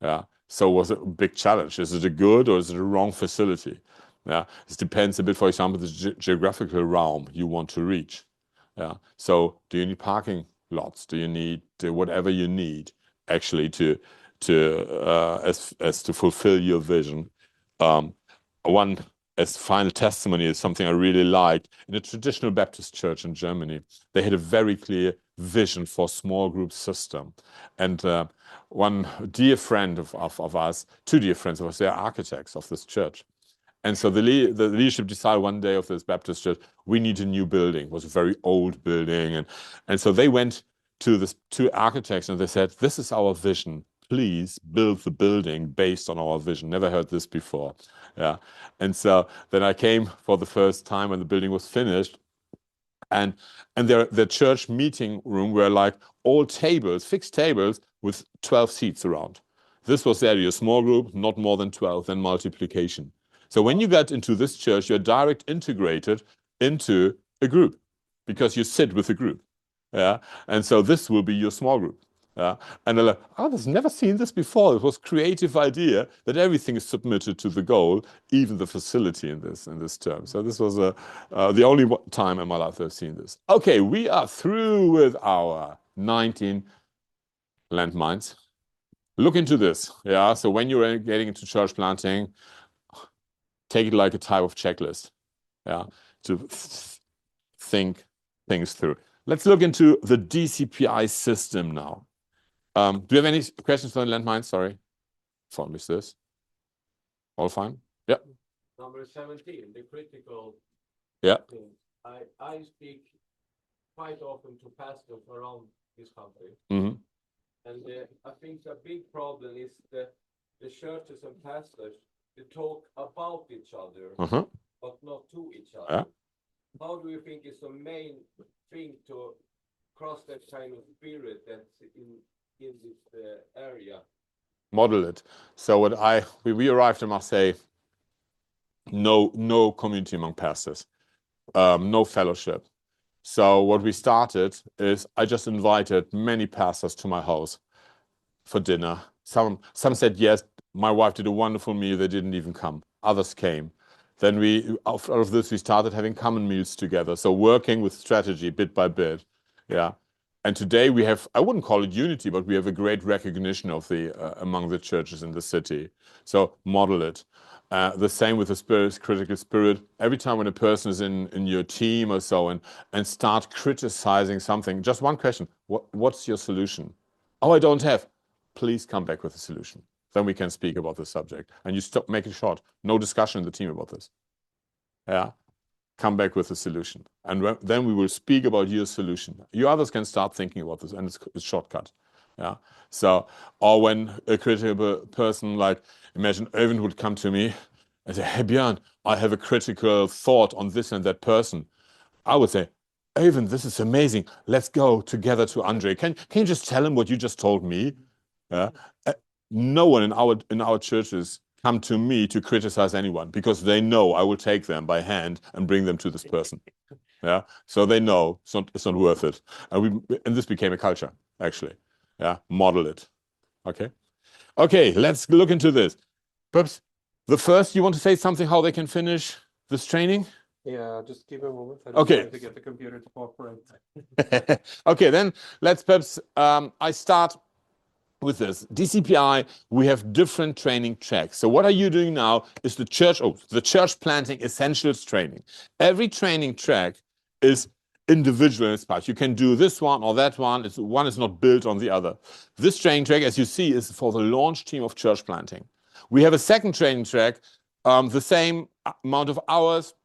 Yeah, so was it a big challenge? Is it a good or is it a wrong facility? Yeah, it depends a bit. For example, the geographical realm you want to reach. Yeah, so do you need parking lots? Do you need whatever you need actually to fulfill your vision? One as final testimony is something I really liked. In a traditional Baptist church in Germany, they had a very clear vision for small group system. And one dear friend of us, two dear friends of us, they are architects of this church. And so the leadership decided one day of this Baptist church, we need a new building. It was a very old building. And so they went to the two architects and they said, this is our vision. Please build the building based on our vision. Never heard this before. Yeah. And so then I came for the first time when the building was finished. And the church meeting room were like all tables, fixed tables with 12 seats around. This was the idea, a small group, not more than 12, then multiplication. So when you get into this church, you're direct integrated into a group because you sit with a group. Yeah. And so this will be your small group. Yeah. And they're like, oh, I've never seen this before. It was creative idea that everything is submitted to the goal, even the facility in this term. So this was the only time in my life that I've seen this. Okay, we are through with our 19 landmines. Look into this. Yeah. So when you're getting into church planting, take it like a type of checklist. Yeah. To think things through. Let's look into the DCPI system now. Do you have any questions on landmines? Sorry, for miss this. All fine? Yeah. Number 17, the critical. Yeah. Thing. I speak quite often to pastors around this country. Mm-hmm. And I think the big problem is that the churches and pastors, they talk about each other, Uh-huh. but not to each other. Yeah. How do you think is the main thing to cross that kind of spirit that's in this area? Model it. So we arrived in Marseille, no community among pastors, no fellowship. So what we started is I just invited many pastors to my house for dinner. Some said yes. My wife did a wonderful meal. They didn't even come. Others came. Then out of this, we started having common meals together. So working with strategy bit by bit. Yeah. And today we have, I wouldn't call it unity, but we have a great recognition of among the churches in the city. So model it. The same with the spirit, critical spirit. Every time when a person is in your team or so and start criticizing something, just one question, what's your solution? Oh, I don't have. Please come back with a solution. Then we can speak about the subject. And you make it short. No discussion in the team about this. Yeah. Come back with a solution. And then we will speak about your solution. You others can start thinking about this, and it's a shortcut. Yeah. So, or when a critical person, like imagine Irvin would come to me and say, hey Björn, I have a critical thought on this and that person. I would say, Irvin, this is amazing. Let's go together to Andre. Can you just tell him what you just told me? Yeah. No one in our churches come to me to criticize anyone because they know I will take them by hand and bring them to this person. Yeah. So they know it's not worth it. And this became a culture, actually. Yeah. Model it. Okay. Okay. Let's look into this. Perhaps the first, you want to say something how they can finish this training? Yeah, just give a moment. I Okay. to get the computer to cooperate. Okay, then let's perhaps I start with this. DCPI, we have different training tracks. So what are you doing now is the church planting essentials training. Every training track is individual in its part. You can do this one or that one. One is not built on the other. This training track, as you see, is for the launch team of church planting. We have a second training track, the same amount of hours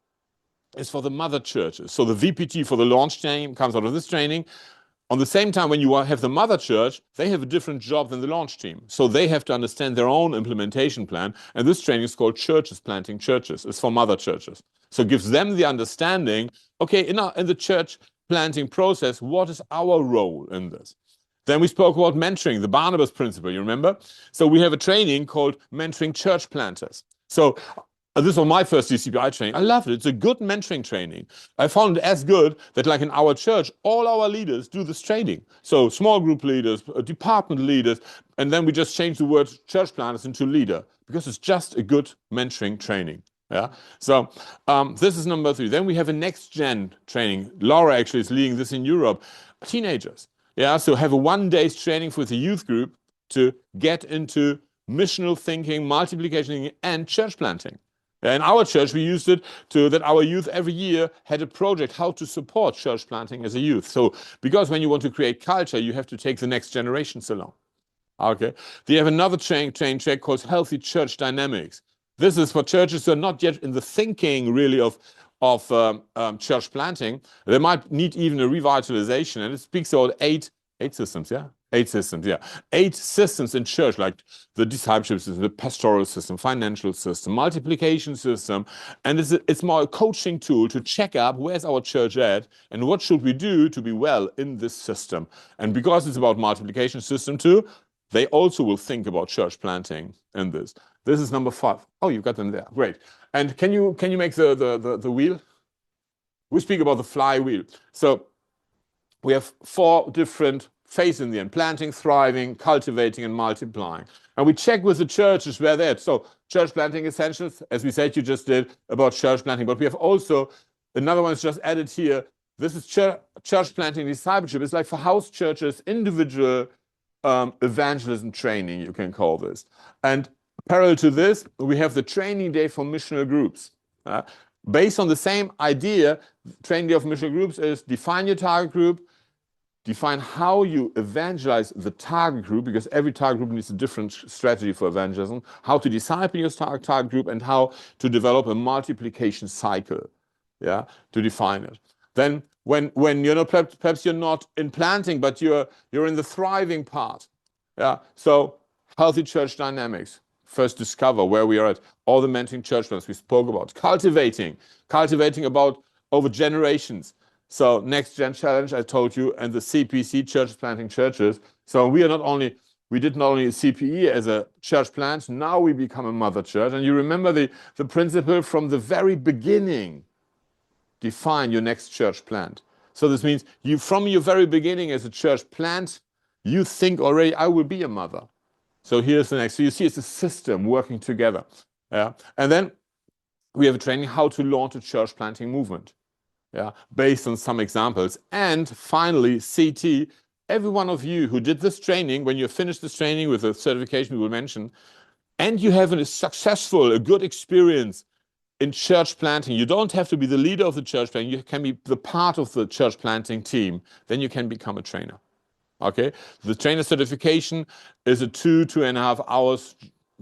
is for the mother churches. So the VPT for the launch team comes out of this training. On the same time, when you have the mother church, they have a different job than the launch team. So they have to understand their own implementation plan. And this training is called Churches Planting Churches. It's for mother churches. So it gives them the understanding, okay, in the church planting process, what is our role in this? Then we spoke about mentoring, the Barnabas principle, you remember? So we have a training called Mentoring Church Planters. So this was my first DCPI training. I loved it. It's a good mentoring training. I found it as good that like in our church, all our leaders do this training. So small group leaders, department leaders, and then we just change the word church planters into leader because it's just a good mentoring training. Yeah. So this is number 3. Then we have a NexGen training. Laura actually is leading this in Europe. Teenagers. Yeah. So have a 1-day training with a youth group to get into missional thinking, multiplication thinking, and church planting. In our church, we used it that our youth every year had a project how to support church planting as a youth. So because when you want to create culture, you have to take the next generations along. Okay. They have another training track called Healthy Church Dynamics. This is for churches who are not yet in the thinking really of church planting. They might need even a revitalization. And it speaks about 8 systems, yeah? 8 systems, yeah. 8 systems in church, like the discipleship system, the pastoral system, financial system, multiplication system. And it's more a coaching tool to check up where's our church at and what should we do to be well in this system. And because it's about multiplication system too, they also will think about church planting in this. This is number 5. Oh, you've got them there. Great. And can you make the wheel? We speak about the flywheel. So we have 4 different phases in the end: planting, thriving, cultivating, and multiplying. And we check with the churches where they're at. So church planting essentials, as we said, you just did about church planting. But we have also another one is just added here. This is church planting discipleship. It's like for house churches, individual evangelism training, you can call this. And parallel to this, we have the training day for missional groups. based on the same idea, training of mission groups is define your target group, define how you evangelize the target group, because every target group needs a different strategy for evangelism, how to disciple your target group, and how to develop a multiplication cycle, yeah, to define it. Then when you're not, perhaps you're not in planting, but you're in the thriving part, yeah, so healthy church dynamics. First discover where we are at. All the mentoring church plans we spoke about. Cultivating about over generations. So NexGen challenge, I told you, and the CPC, church planting churches. So we did not only a CPE as a church plant, now we become a mother church. And you remember the principle from the very beginning. Define your next church plant. So this means you, from your very beginning as a church plant, you think already, I will be a mother. So here's the next. So you see it's a system working together. Yeah. And then we have a training how to launch a church planting movement. Yeah, based on some examples. And finally, CT, every one of you who did this training, when you finish this training with a certification we will mention, and you have a good experience in church planting, you don't have to be the leader of the church planting, you can be the part of the church planting team, then you can become a trainer. Okay, the trainer certification is a 2.5 hours,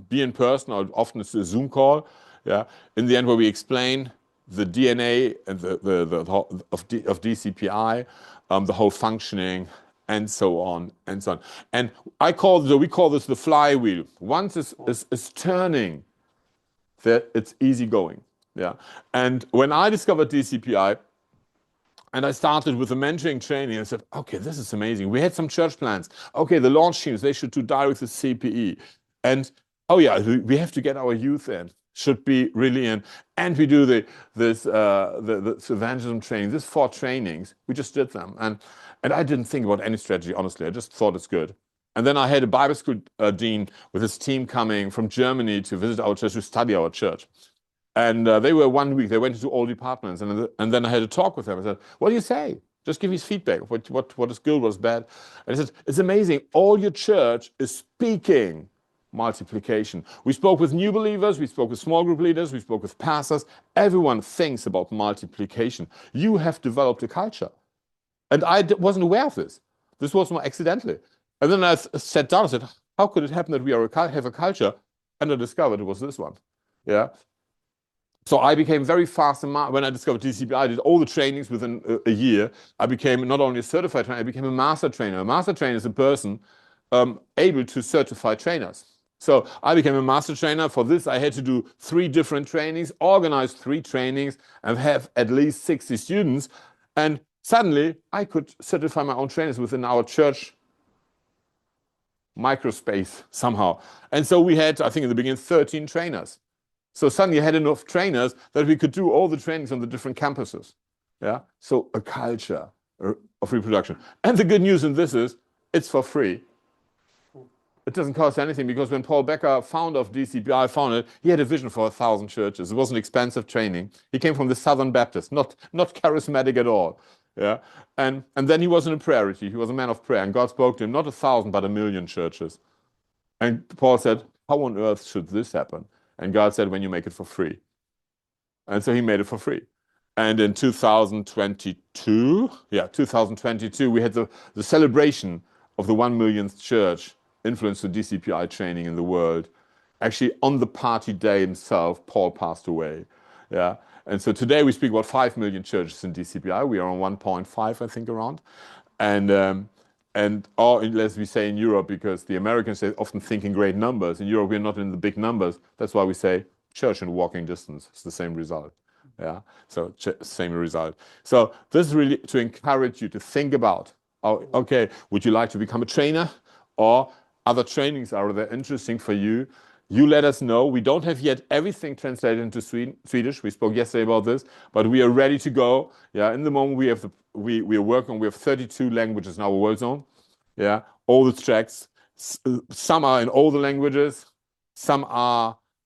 be in person, or often it's a Zoom call. Yeah, in the end, where we explain the DNA and of DCPI, the whole functioning, and so on and so on. And we call this the flywheel. Once it's turning, that it's easy going. Yeah, and when I discovered DCPI, and I started with the mentoring training. I said, okay, this is amazing. We had some church plans. Okay, the launch teams, they should do direct with CPE. And, oh yeah, we have to get our youth in. Should be really in. And we do this evangelism training, these 4 trainings. We just did them. And I didn't think about any strategy, honestly. I just thought it's good. And then I had a Bible school dean with his team coming from Germany to visit our church, to study our church. And they were 1 week, they went into all departments, and then I had a talk with them. I said, what do you say? Just give me feedback, what is good, what is bad. And I said, it's amazing, all your church is speaking multiplication. We spoke with new believers, we spoke with small group leaders, we spoke with pastors. Everyone thinks about multiplication. You have developed a culture. And I wasn't aware of this. This was more accidentally. And then I sat down and said, how could it happen that we have a culture? And I discovered it was this one. Yeah. So I became very fast, when I discovered DCPI, I did all the trainings within a year. I became not only a certified trainer, I became a master trainer. A master trainer is a person able to certify trainers. So I became a master trainer. For this, I had to do 3 different trainings, organize 3 trainings, and have at least 60 students. And suddenly, I could certify my own trainers within our church microspace somehow. And so we had, I think in the beginning, 13 trainers. So suddenly I had enough trainers that we could do all the trainings on the different campuses. Yeah. So a culture of reproduction. And the good news in this is it's for free. It doesn't cost anything, because when Paul Becker, founder of DCPI, founded, he had a vision for 1,000 churches. It was an expensive training. He came from the Southern Baptist, not charismatic at all. Yeah. And then he was in a prayer retreat. He was a man of prayer, and God spoke to him, not 1,000, but 1,000,000 churches. And Paul said, how on earth should this happen? And God said, when you make it for free. And so he made it for free. And in 2022, we had the celebration of the 1 millionth church influenced the DCPI training in the world. Actually, on the party day himself, Paul passed away. Yeah. And so today we speak about 5 million churches in DCPI. We are on 1.5, I think, around. Or as we say in Europe, because the Americans often think in great numbers. In Europe, we're not in the big numbers. That's why we say church in walking distance. It's the same result. Yeah, so same result. So this is really to encourage you to think about, okay, would you like to become a trainer, or other trainings are there interesting for you? You let us know. We don't have yet everything translated into Swedish. We spoke yesterday about this, but we are ready to go. Yeah, in the moment we have we are working. We have 32 languages in our world zone. Yeah, all the tracks. Some are in all the languages. Some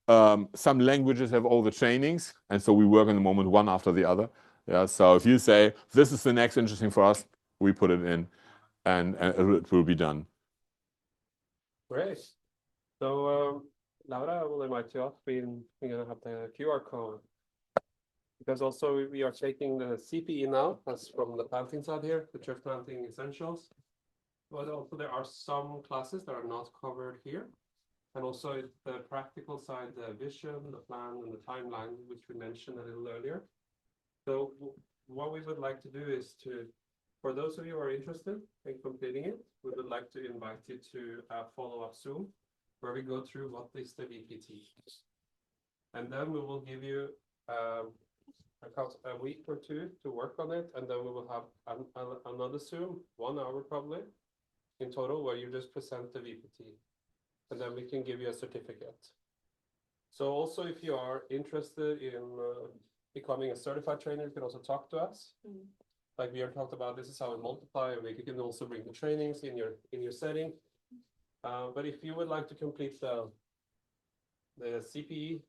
languages have all the trainings, and so we work in the moment one after the other. Yeah, so if you say this is the next interesting for us, we put it in, and it will be done. Great. So, Laura, I will invite you up. We're going to have the QR code. Because also we are taking the CPE now, that's from the planting side here, the church planting essentials. But also there are some classes that are not covered here. And also the practical side, the vision, the plan, and the timeline, which we mentioned a little earlier. So what we would like to do is to, for those of you who are interested in completing it, we would like to invite you to a follow-up Zoom where we go through what is the VPT. And then we will give you a week or two to work on it, and then we will have another Zoom, 1 hour probably, in total, where you just present the VPT. And then we can give you a certificate. So also if you are interested in becoming a certified trainer, you can also talk to us. Like we have talked about, this is how we multiply, and you can also bring the trainings in your setting. But if you would like to complete the CPE,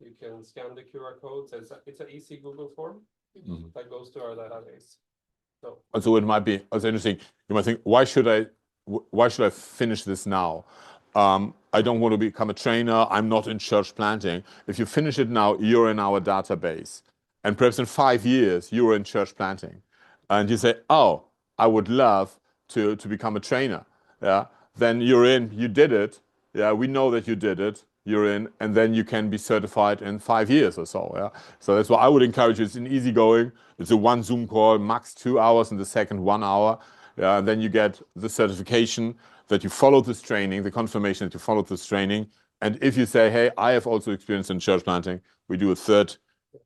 you can scan the QR code. It's an easy Google form that goes to our database. So it might be also interesting. You might think, why should I finish this now? I don't want to become a trainer. I'm not in church planting. If you finish it now, you're in our database. And perhaps in 5 years, you're in church planting. And you say, oh, I would love to become a trainer. Yeah. Then you're in, you did it. Yeah, we know that you did it. You're in, and then you can be certified in 5 years or so. Yeah. So that's why I would encourage you. It's an easy going. It's a 1 Zoom call, max 2 hours, and the second 1 hour. Yeah, and then you get the certification that you followed this training, the confirmation that you followed this training. And if you say, hey, I have also experience in church planting, we do a 3rd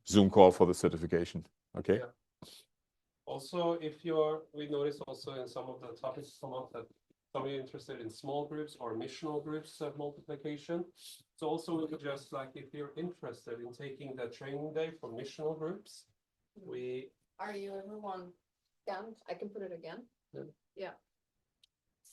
Zoom call for the certification. Okay. Yeah. Also, we noticed also in some of the topics come up that some of you are interested in small groups or missional groups of multiplication. So also we could just, like, if you're interested in taking the training day for missional groups, Are you everyone scanned? I can put it again. Yeah.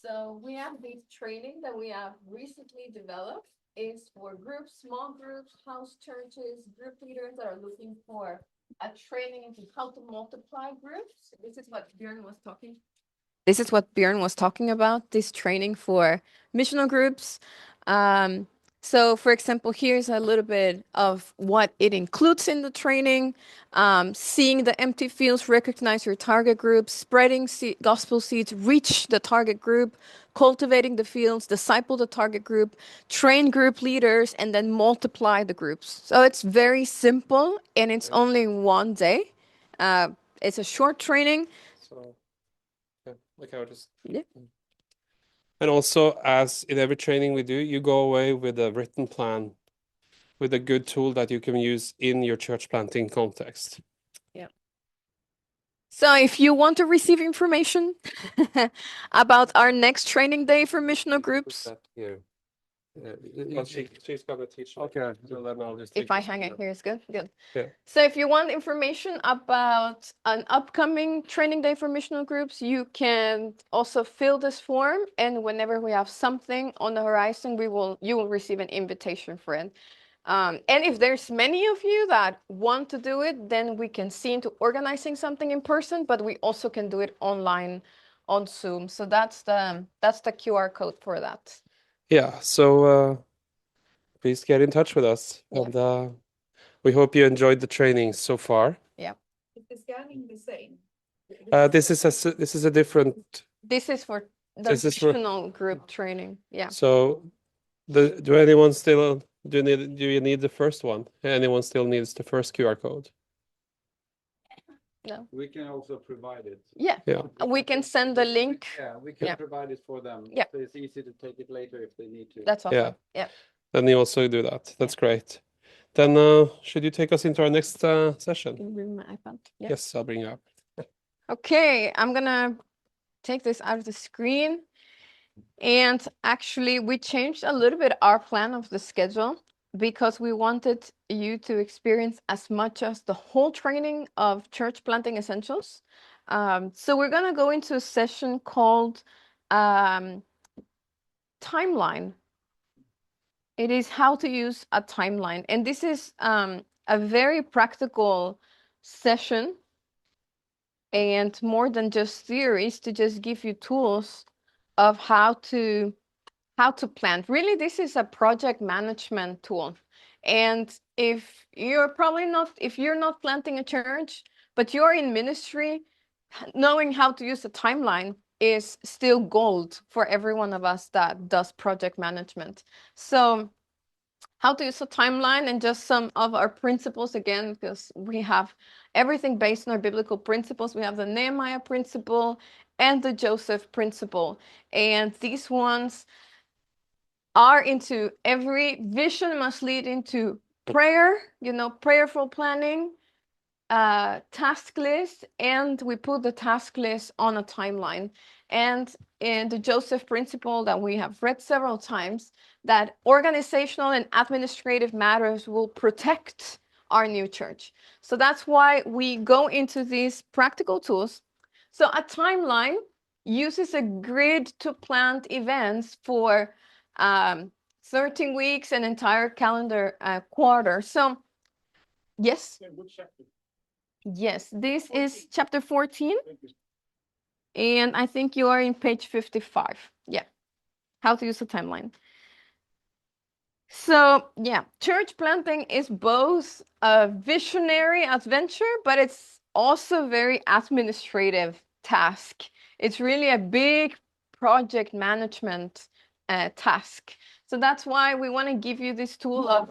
So we have this training that we have recently developed. It's for groups, small groups, house churches, group leaders that are looking for a training into how to multiply groups. This is what Björn was talking about, this training for missional groups. So, for example, here's a little bit of what it includes in the training. Seeing the empty fields, recognize your target group, spreading gospel seeds, reach the target group, cultivating the fields, disciple the target group, train group leaders, and then multiply the groups. So it's very simple, and it's only 1 day. It's a short training. So, yeah, like I would just. Yeah. And also, as in every training we do, you go away with a written plan, with a good tool that you can use in your church planting context. Yeah. So if you want to receive information about our next training day for missional groups, Put that here. She's gonna teach. Okay. So then I'll just if I hang it here is good. Yeah. So if you want information about an upcoming training day for missional groups, you can also fill this form, and whenever we have something on the horizon, you will receive an invitation for it. And if there's many of you that want to do it, then we can see into organizing something in person, but we also can do it online on Zoom. So that's the QR code for that. Yeah, so please get in touch with us. Yeah. And we hope you enjoyed the training so far. Yeah. Is the scanning the same? This is a different. This is for the This is for- missional group training. Yeah. So, do you need the first one? Anyone still needs the first QR code? No. We can also provide it. Yeah. Yeah. We can send the link. Yeah, we can Yeah. provide it for them. Yeah. So it's easy to take it later if they need to. That's awesome. Yeah. Yeah. Then you also do that. That's great. Then should you take us into our next session? Can you bring my iPad? Yeah. Yes, I'll bring you up. Okay, I'm gonna take this out of the screen. And actually, we changed a little bit our plan of the schedule because we wanted you to experience as much as the whole training of church planting essentials. So we're gonna go into a session called timeline. It is how to use a timeline. And this is a very practical session, and more than just theories, to just give you tools of how to plan. Really, this is a project management tool. And if you're not planting a church, but you're in ministry, knowing how to use a timeline is still gold for every one of us that does project management. So how to use a timeline and just some of our principles again, because we have everything based on our biblical principles. We have the Nehemiah principle and the Joseph principle. And these ones are into every vision must lead into prayer, prayerful planning, task list, and we put the task list on a timeline. And in the Joseph principle that we have read several times, that organizational and administrative matters will protect our new church. So that's why we go into these practical tools. So a timeline uses a grid to plan events for 13 weeks, an entire calendar quarter. So yes. Yes, this is chapter 14. And I think you are in page 55. Yeah, how to use a timeline. So yeah, church planting is both a visionary adventure, but it's also very administrative task. It's really a big project management task. So that's why we want to give you this tool of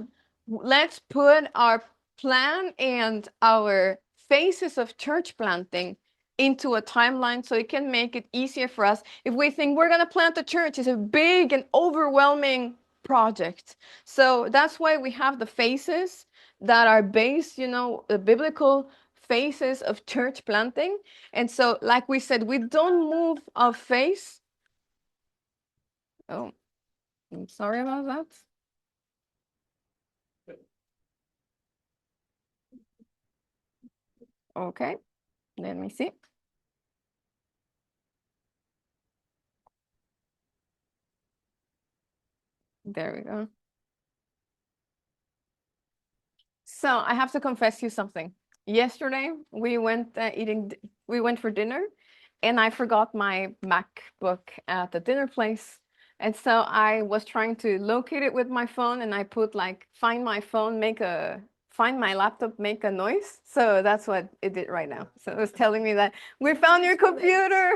let's put our plan and our phases of church planting into a timeline so it can make it easier for us. If we think we're going to plant a church, it's a big and overwhelming project. So that's why we have the phases that are based, the biblical phases of church planting. And so, like we said, we don't move a phase. Oh, I'm sorry about that. Okay, let me see. There we go. So I have to confess you something. Yesterday we went for dinner, and I forgot my MacBook at the dinner place. And so I was trying to locate it with my phone, and I put like find my phone, find my laptop, make a noise. So that's what it did right now. So it was telling me that we found your computer.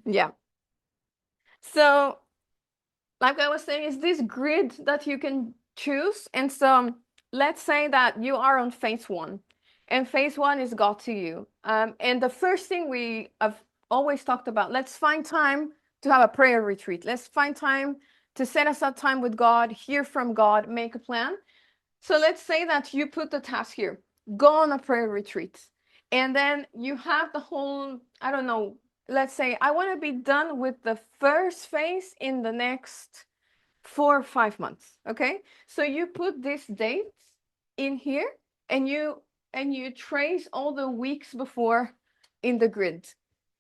Yeah. So like I was saying, is this grid that you can choose. And so let's say that you are on phase 1, and phase 1 is God to you. And the first thing we have always talked about, let's find time to have a prayer retreat. Let's find time to set aside time with God, hear from God, make a plan. So let's say that you put the task here, go on a prayer retreat. And then you have the whole, I don't know, let's say I want to be done with the first phase in the next 4 or 5 months. Okay, so you put these dates in here, and you trace all the weeks before in the grid.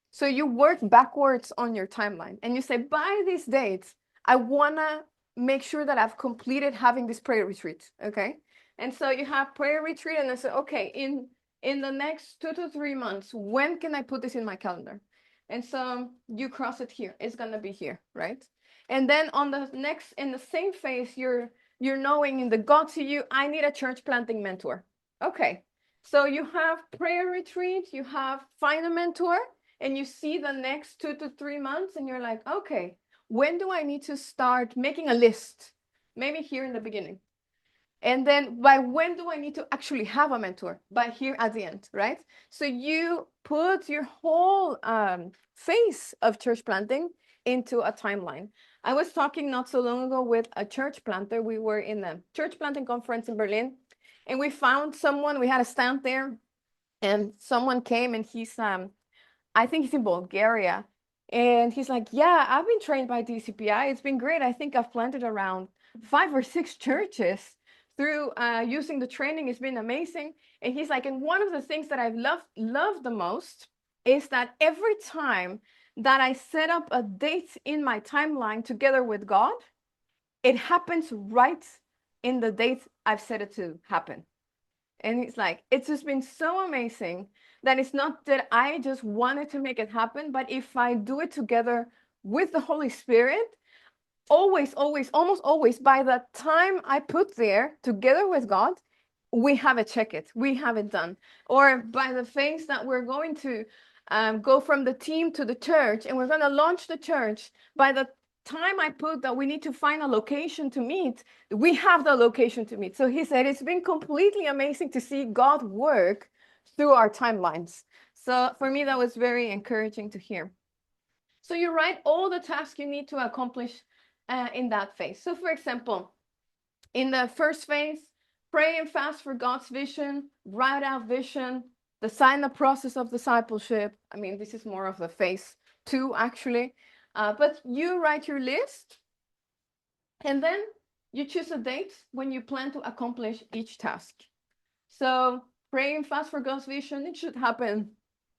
So you work backwards on your timeline, and you say, by these dates, I wanna make sure that I've completed having this prayer retreat. Okay, and so you have prayer retreat, and I say, okay, in the next 2 to 3 months, when can I put this in my calendar? And so you cross it here. It's gonna be here, right? And then on the next, in the same phase, you're knowing in the God to you, I need a church planting mentor. Okay, so you have prayer retreat, you have find a mentor, and you see the next 2 to 3 months, and you're like, okay, when do I need to start making a list? Maybe here in the beginning. And then by when do I need to actually have a mentor? By here at the end, right? So you put your whole phase of church planting into a timeline. I was talking not so long ago with a church planter. We were in a church planting conference in Berlin, and we found someone, we had a stand there, and someone came, and he's, I think he's in Bulgaria. And he's like, yeah, I've been trained by DCPI. It's been great. I think I've planted around 5 or 6 churches through using the training. It's been amazing. And he's like, and one of the things that I've loved the most is that every time that I set up a date in my timeline together with God, it happens right in the date I've set it to happen. And he's like, it's just been so amazing that it's not that I just wanted to make it happen, but if I do it together with the Holy Spirit, always, almost always, by the time I put there together with God, we have it check it, we have it done. Or by the phase that we're going to go from the team to the church, and we're going to launch the church, by the time I put that we need to find a location to meet, we have the location to meet. So he said it's been completely amazing to see God work through our timelines. So for me, that was very encouraging to hear. So you write all the tasks you need to accomplish in that phase. So for example, in the first phase, pray and fast for God's vision, write out vision, design the process of discipleship. I mean, this is more of the phase 2, actually. But you write your list, and then you choose a date when you plan to accomplish each task. So pray and fast for God's vision, it should happen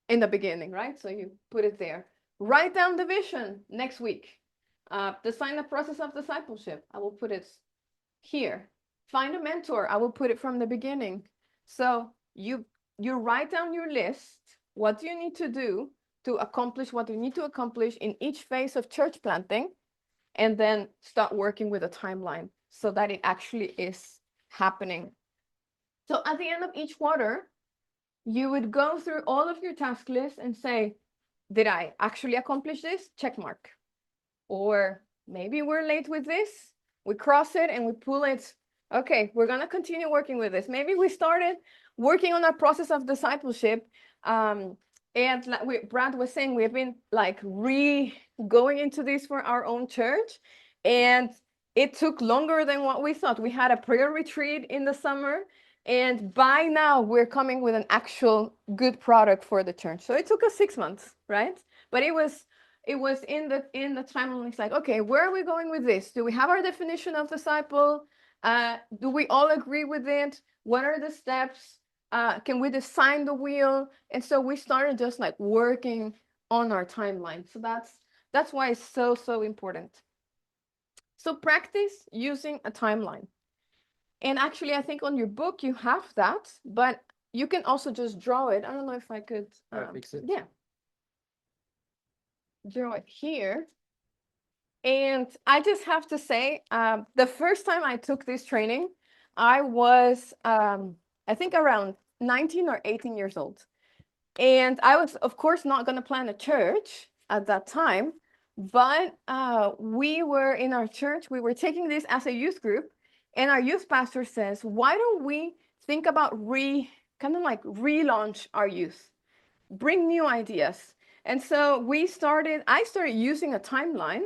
in the beginning, right? So you put it there. Write down the vision next week. Design the process of discipleship. I will put it here. Find a mentor. I will put it from the beginning. So you write down your list. What do you need to do to accomplish what you need to accomplish in each phase of church planting, and then start working with a timeline so that it actually is happening. So at the end of each quarter, you would go through all of your task lists and say, did I actually accomplish this? Check mark. Or maybe we're late with this. We cross it and we pull it. Okay, we're going to continue working with this. Maybe we started working on our process of discipleship. And like Brad was saying, we've been like going into this for our own church. And it took longer than what we thought. We had a prayer retreat in the summer. And by now, we're coming with an actual good product for the church. So it took us 6 months, right? But it was in the timeline. It's like, okay, where are we going with this? Do we have our definition of disciple? Do we all agree with it? What are the steps? Can we design the wheel? And so we started just like working on our timeline. So that's why it's so important. So practice using a timeline. And actually, I think on your book you have that, but you can also just draw it. I don't know if I could fix it. Yeah. Draw it here. And I just have to say, the first time I took this training, I was, I think, around 19 or 18 years old. And I was, of course, not going to plant a church at that time. But we were in our church, we were taking this as a youth group. And our youth pastor says, why don't we think about relaunch our youth, bring new ideas. And so I started using a timeline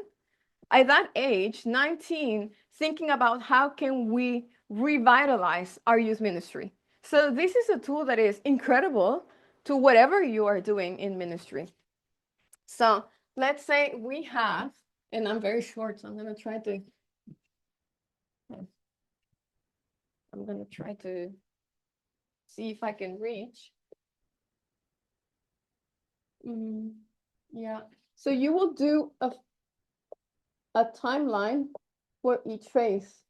at that age, 19, thinking about how can we revitalize our youth ministry. So this is a tool that is incredible to whatever you are doing in ministry. So let's say we have, and I'm very short, so I'm going to try to see if I can reach. Yeah. So you will do a timeline for each phase.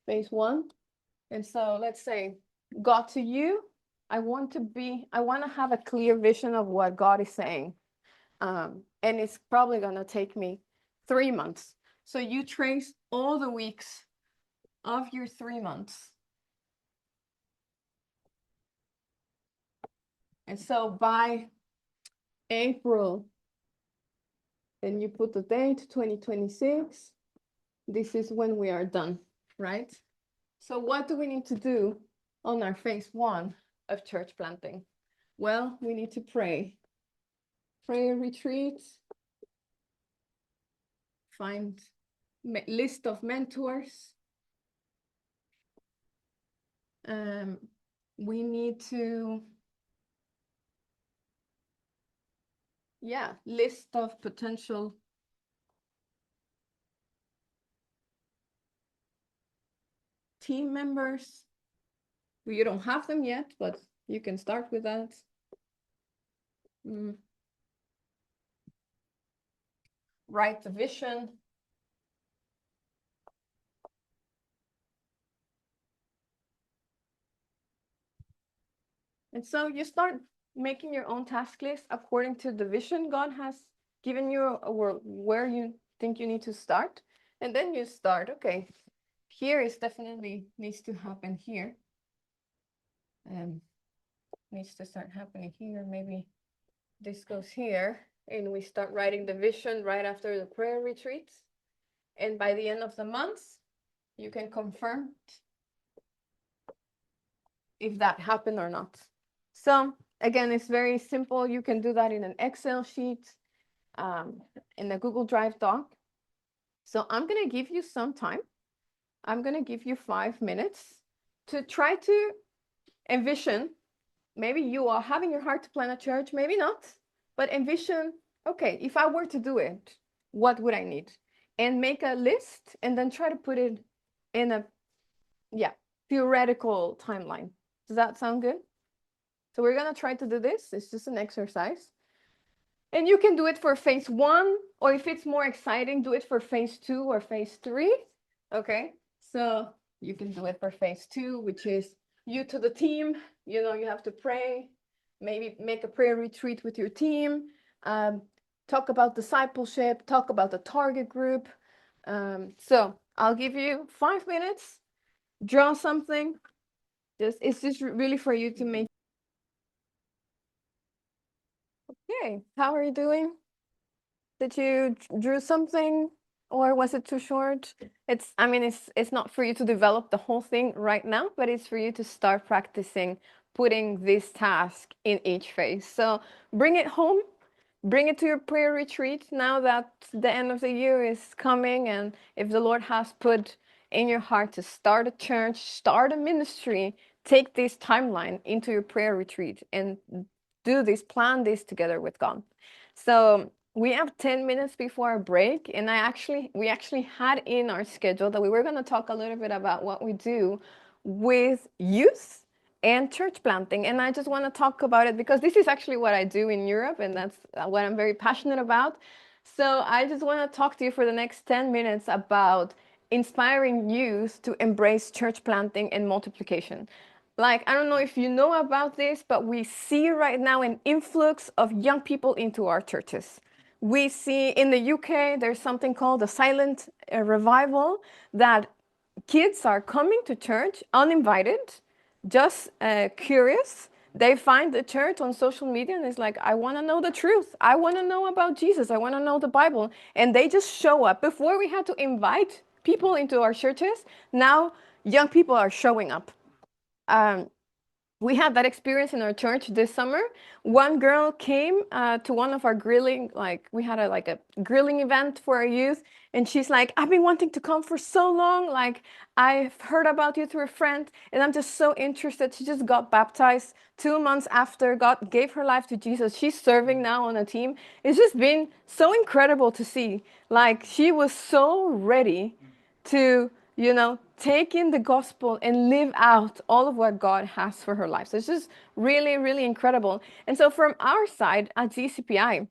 Phase 1. And so let's say, God, to you, I want to have a clear vision of what God is saying. And it's probably going to take me 3 months. So you trace all the weeks of your 3 months. And so by April, and you put the date, 2026, this is when we are done, right? So what do we need to do on our phase 1 of church planting? Well, we need to pray. Prayer retreats, find list of mentors. We need to, list of potential team members. You don't have them yet, but you can start with that. Write the vision. And so you start making your own task list according to the vision God has given you, or where you think you need to start. And then you start, okay, here is definitely needs to happen here. Needs to start happening here. Maybe this goes here, and we start writing the vision right after the prayer retreats. And by the end of the month, you can confirm if that happened or not. So again, it's very simple. You can do that in an Excel sheet, in a Google Drive doc. So I'm going to give you some time. I'm going to give you 5 minutes to try to envision. Maybe you are having your heart to plant a church, maybe not, but envision, okay, if I were to do it, what would I need? And make a list and then try to put it in a theoretical timeline. Does that sound good? So we're going to try to do this. It's just an exercise. And you can do it for phase 1, or if it's more exciting, do it for phase 2 or phase 3. Okay, so you can do it for phase 2, which is you to the team. You know, you have to pray, maybe make a prayer retreat with your team, talk about discipleship, talk about the target group. So I'll give you 5 minutes, draw something. It's just really for you to make. Okay, how are you doing? Did you drew something, or was it too short? It's not for you to develop the whole thing right now, but it's for you to start practicing putting this task in each phase. So bring it home, bring it to your prayer retreat now that the end of the year is coming, and if the Lord has put in your heart to start a church, start a ministry, take this timeline into your prayer retreat and do this, plan this together with God. So we have 10 minutes before our break, and we actually had in our schedule that we were going to talk a little bit about what we do with youth and church planting. And I just want to talk about it because this is actually what I do in Europe, and that's what I'm very passionate about. So I just want to talk to you for the next 10 minutes about inspiring youth to embrace church planting and multiplication. Like, I don't know if you know about this, but we see right now an influx of young people into our churches. We see in the UK, there's something called the silent revival, that kids are coming to church uninvited, just curious. They find the church on social media and it's like, I want to know the truth. I want to know about Jesus. I want to know the Bible. And they just show up. Before we had to invite people into our churches, now young people are showing up. We had that experience in our church this summer. One girl came to one of our grilling, we had a grilling event for our youth, and she's like, I've been wanting to come for so long. Like, I've heard about you through a friend, and I'm just so interested. She just got baptized 2 months after God gave her life to Jesus. She's serving now on a team. It's just been so incredible to see. Like, she was so ready to, take in the gospel and live out all of what God has for her life. So it's just really, really incredible. And so from our side at DCPI,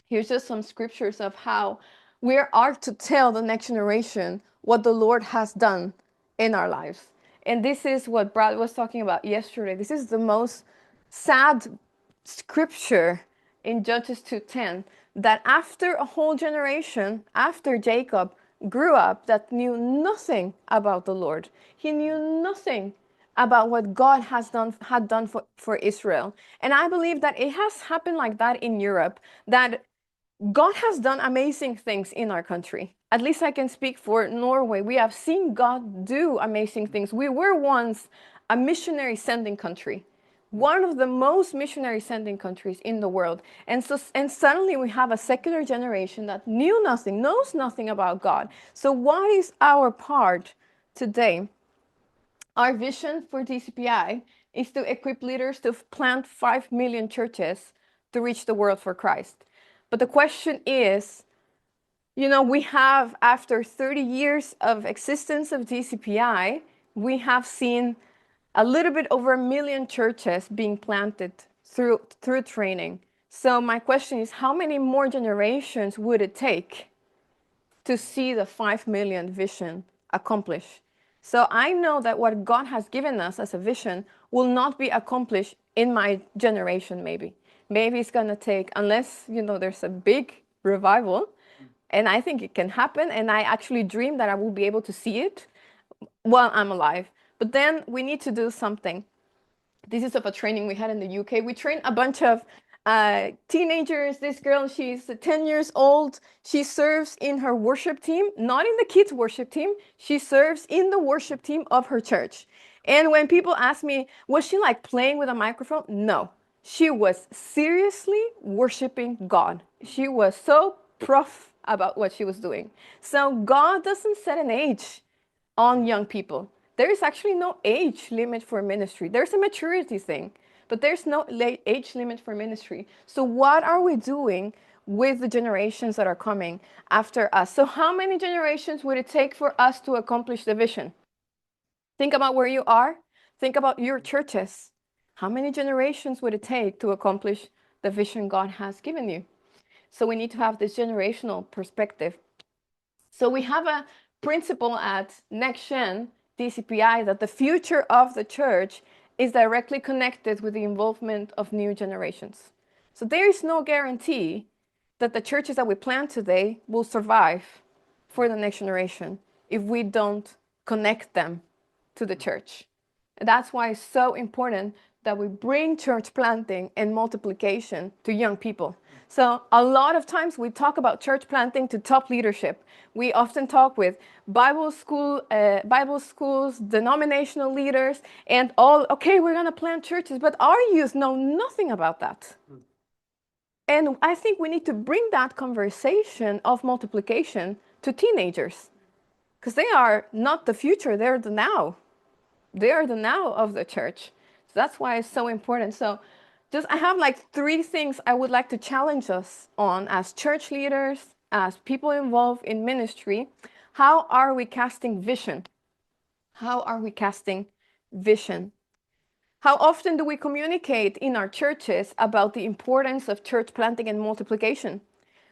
here's just some scriptures of how we are to tell the next generation what the Lord has done in our lives. And this is what Brad was talking about yesterday. This is the most sad scripture in Judges 2:10, that after a whole generation, after Jacob grew up, that knew nothing about the Lord. He knew nothing about what God had done for Israel. And I believe that it has happened like that in Europe, that God has done amazing things in our country. At least I can speak for Norway. We have seen God do amazing things. We were once a missionary sending country, one of the most missionary sending countries in the world. And suddenly we have a secular generation that knows nothing about God. So what is our part today? Our vision for DCPI is to equip leaders to plant 5 million churches to reach the world for Christ. But the question is, we have, after 30 years of existence of DCPI, we have seen a little bit over 1 million churches being planted through training. So my question is, how many more generations would it take to see the 5 million vision accomplished? So I know that what God has given us as a vision will not be accomplished in my generation, maybe. Maybe it's going to take, unless, there's a big revival, And I think it can happen. And I actually dream that I will be able to see it while I'm alive. But then we need to do something. This is of a training we had in the UK. We trained a bunch of teenagers. This girl, she's 10 years old. She serves in her worship team, not in the kids' worship team. She serves in the worship team of her church. And when people ask me, was she like playing with a microphone? No, she was seriously worshiping God. She was so prof about what she was doing. So God doesn't set an age on young people. There is actually no age limit for ministry. There's a maturity thing, but there's no age limit for ministry. So what are we doing with the generations that are coming after us? So how many generations would it take for us to accomplish the vision? Think about where you are. Think about your churches. How many generations would it take to accomplish the vision God has given you? So we need to have this generational perspective. So we have a principle at NexGen, DCPI, that the future of the church is directly connected with the involvement of new generations. So there is no guarantee that the churches that we plant today will survive for the next generation if we don't connect them to the church. And that's why it's so important that we bring church planting and multiplication to young people. So a lot of times we talk about church planting to top leadership. We often talk with Bible schools, denominational leaders, and all, okay, we're going to plant churches, but our youth know nothing about that. And I think we need to bring that conversation of multiplication to teenagers, because they are not the future, they're the now. They are the now of the church. So that's why it's so important. So I have like 3 things I would like to challenge us on as church leaders, as people involved in ministry. How are we casting vision? How are we casting vision? How often do we communicate in our churches about the importance of church planting and multiplication?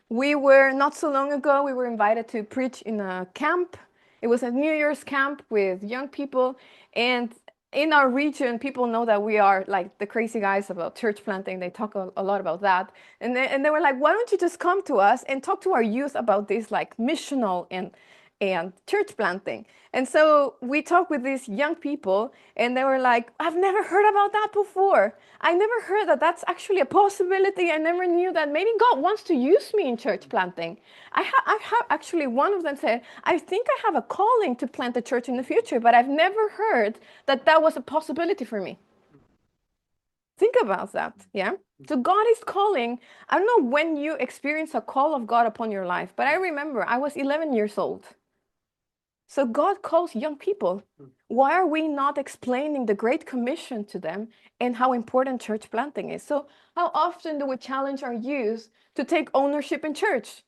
Not so long ago, we were invited to preach in a camp. It was a New Year's camp with young people. And in our region, people know that we are like the crazy guys about church planting. They talk a lot about that. And they were like, why don't you just come to us and talk to our youth about this like missional and church planting? And so we talked with these young people and they were like, I've never heard about that before. I never heard that that's actually a possibility. I never knew that maybe God wants to use me in church planting. I have actually, one of them said, I think I have a calling to plant a church in the future, but I've never heard that that was a possibility for me. Think about that, yeah? So God is calling. I don't know when you experience a call of God upon your life, but I remember I was 11 years old. So God calls young people. Why are we not explaining the Great Commission to them and how important church planting is? So how often do we challenge our youth to take ownership in church?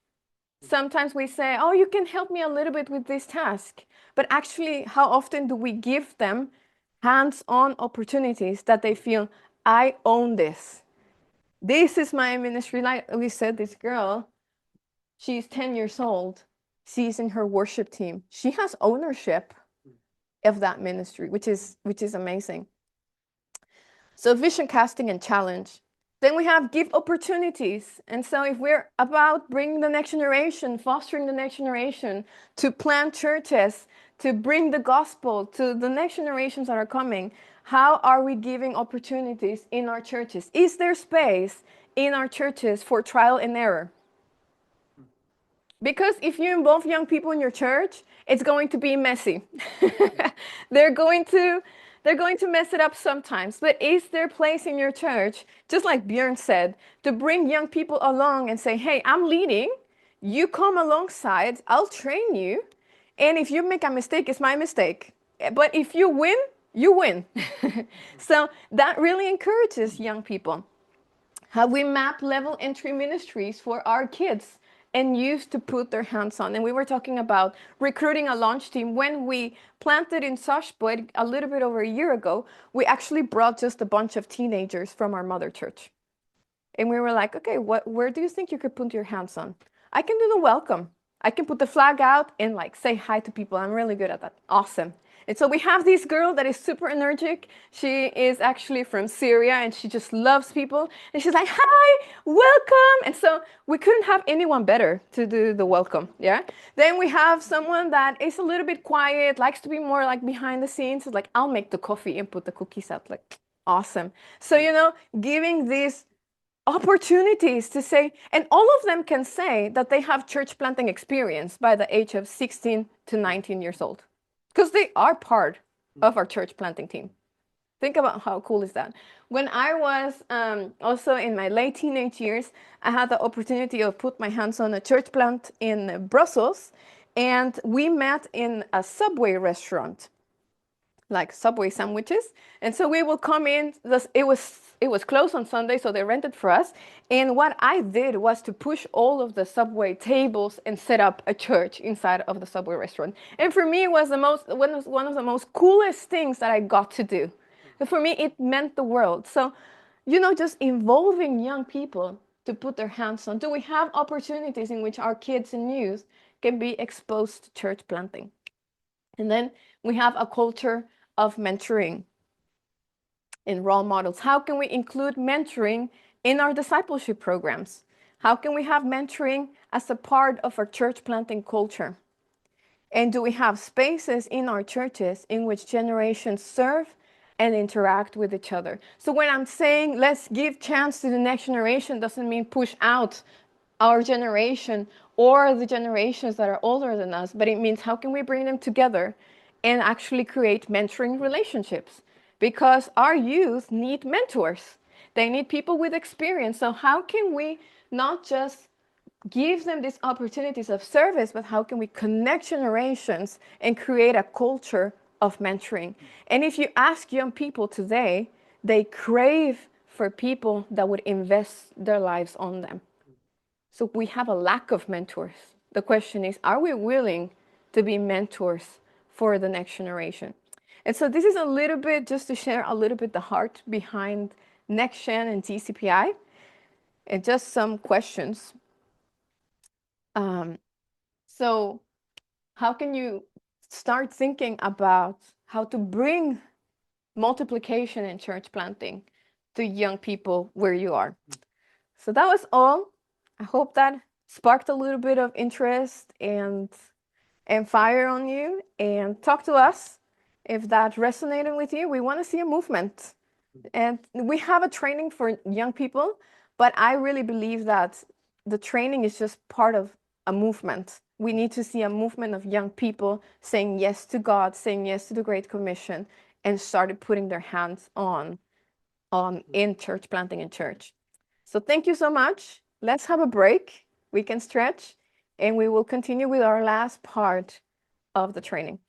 Sometimes we say, oh, you can help me a little bit with this task. But actually, how often do we give them hands-on opportunities that they feel, I own this. This is my ministry. Like we said, this girl, she's 10 years old. She's in her worship team. She has ownership of that ministry, which is amazing. So vision casting and challenge. Then we have give opportunities. And so if we're about bringing the next generation, fostering the next generation, to plant churches, to bring the gospel to the next generations that are coming, how are we giving opportunities in our churches? Is there space in our churches for trial and error? Because if you involve young people in your church, it's going to be messy. They're going to mess it up sometimes. But is there place in your church, just like Björn said, to bring young people along and say, hey, I'm leading. You come alongside. I'll train you. And if you make a mistake, it's my mistake. But if you win, you win. So that really encourages young people. How we map level entry ministries for our kids and youth to put their hands on. And we were talking about recruiting a launch team. When we planted in Sarpsborg a little bit over a year ago, we actually brought just a bunch of teenagers from our mother church. And we were like, okay, where do you think you could put your hands on? I can do the welcome. I can put the flag out and like say hi to people. I'm really good at that. Awesome. And so we have this girl that is super energetic. She is actually from Syria and she just loves people. And she's like, hi, welcome. And so we couldn't have anyone better to do the welcome. Yeah. Then we have someone that is a little bit quiet, likes to be more like behind the scenes. It's like, I'll make the coffee and put the cookies out. Like, awesome. So, giving these opportunities to say, and all of them can say that they have church planting experience by the age of 16 to 19 years old, because they are part of our church planting team. Think about how cool is that. When I was also in my late teenage years, I had the opportunity of put my hands on a church plant in Brussels, and we met in a Subway restaurant, like Subway sandwiches. And so we will come in, it was closed on Sunday, so they rented for us. And what I did was to push all of the Subway tables and set up a church inside of the Subway restaurant. And for me, it was one of the most coolest things that I got to do. And for me, it meant the world. So, just involving young people to put their hands on. Do we have opportunities in which our kids and youth can be exposed to church planting? And then we have a culture of mentoring and role models. How can we include mentoring in our discipleship programs? How can we have mentoring as a part of our church planting culture? And do we have spaces in our churches in which generations serve and interact with each other? So when I'm saying let's give chance to the next generation, doesn't mean push out our generation or the generations that are older than us, but it means how can we bring them together and actually create mentoring relationships? Because our youth need mentors. They need people with experience. So how can we not just give them these opportunities of service, but how can we connect generations and create a culture of mentoring? And if you ask young people today, they crave for people that would invest their lives on them. So we have a lack of mentors. The question is, are we willing to be mentors for the next generation? And so this is a little bit, just to share a little bit the heart behind NexGen and DCPI, and just some questions. So how can you start thinking about how to bring multiplication in church planting to young people where you are? So that was all. I hope that sparked a little bit of interest and fire on you, and talk to us if that resonated with you. We want to see a movement, and we have a training for young people, but I really believe that the training is just part of a movement. We need to see a movement of young people saying yes to God, saying yes to the Great Commission, and started putting their hands on in church planting in church. So thank you so much. Let's have a break. We can stretch, and we will continue with our last part of the training.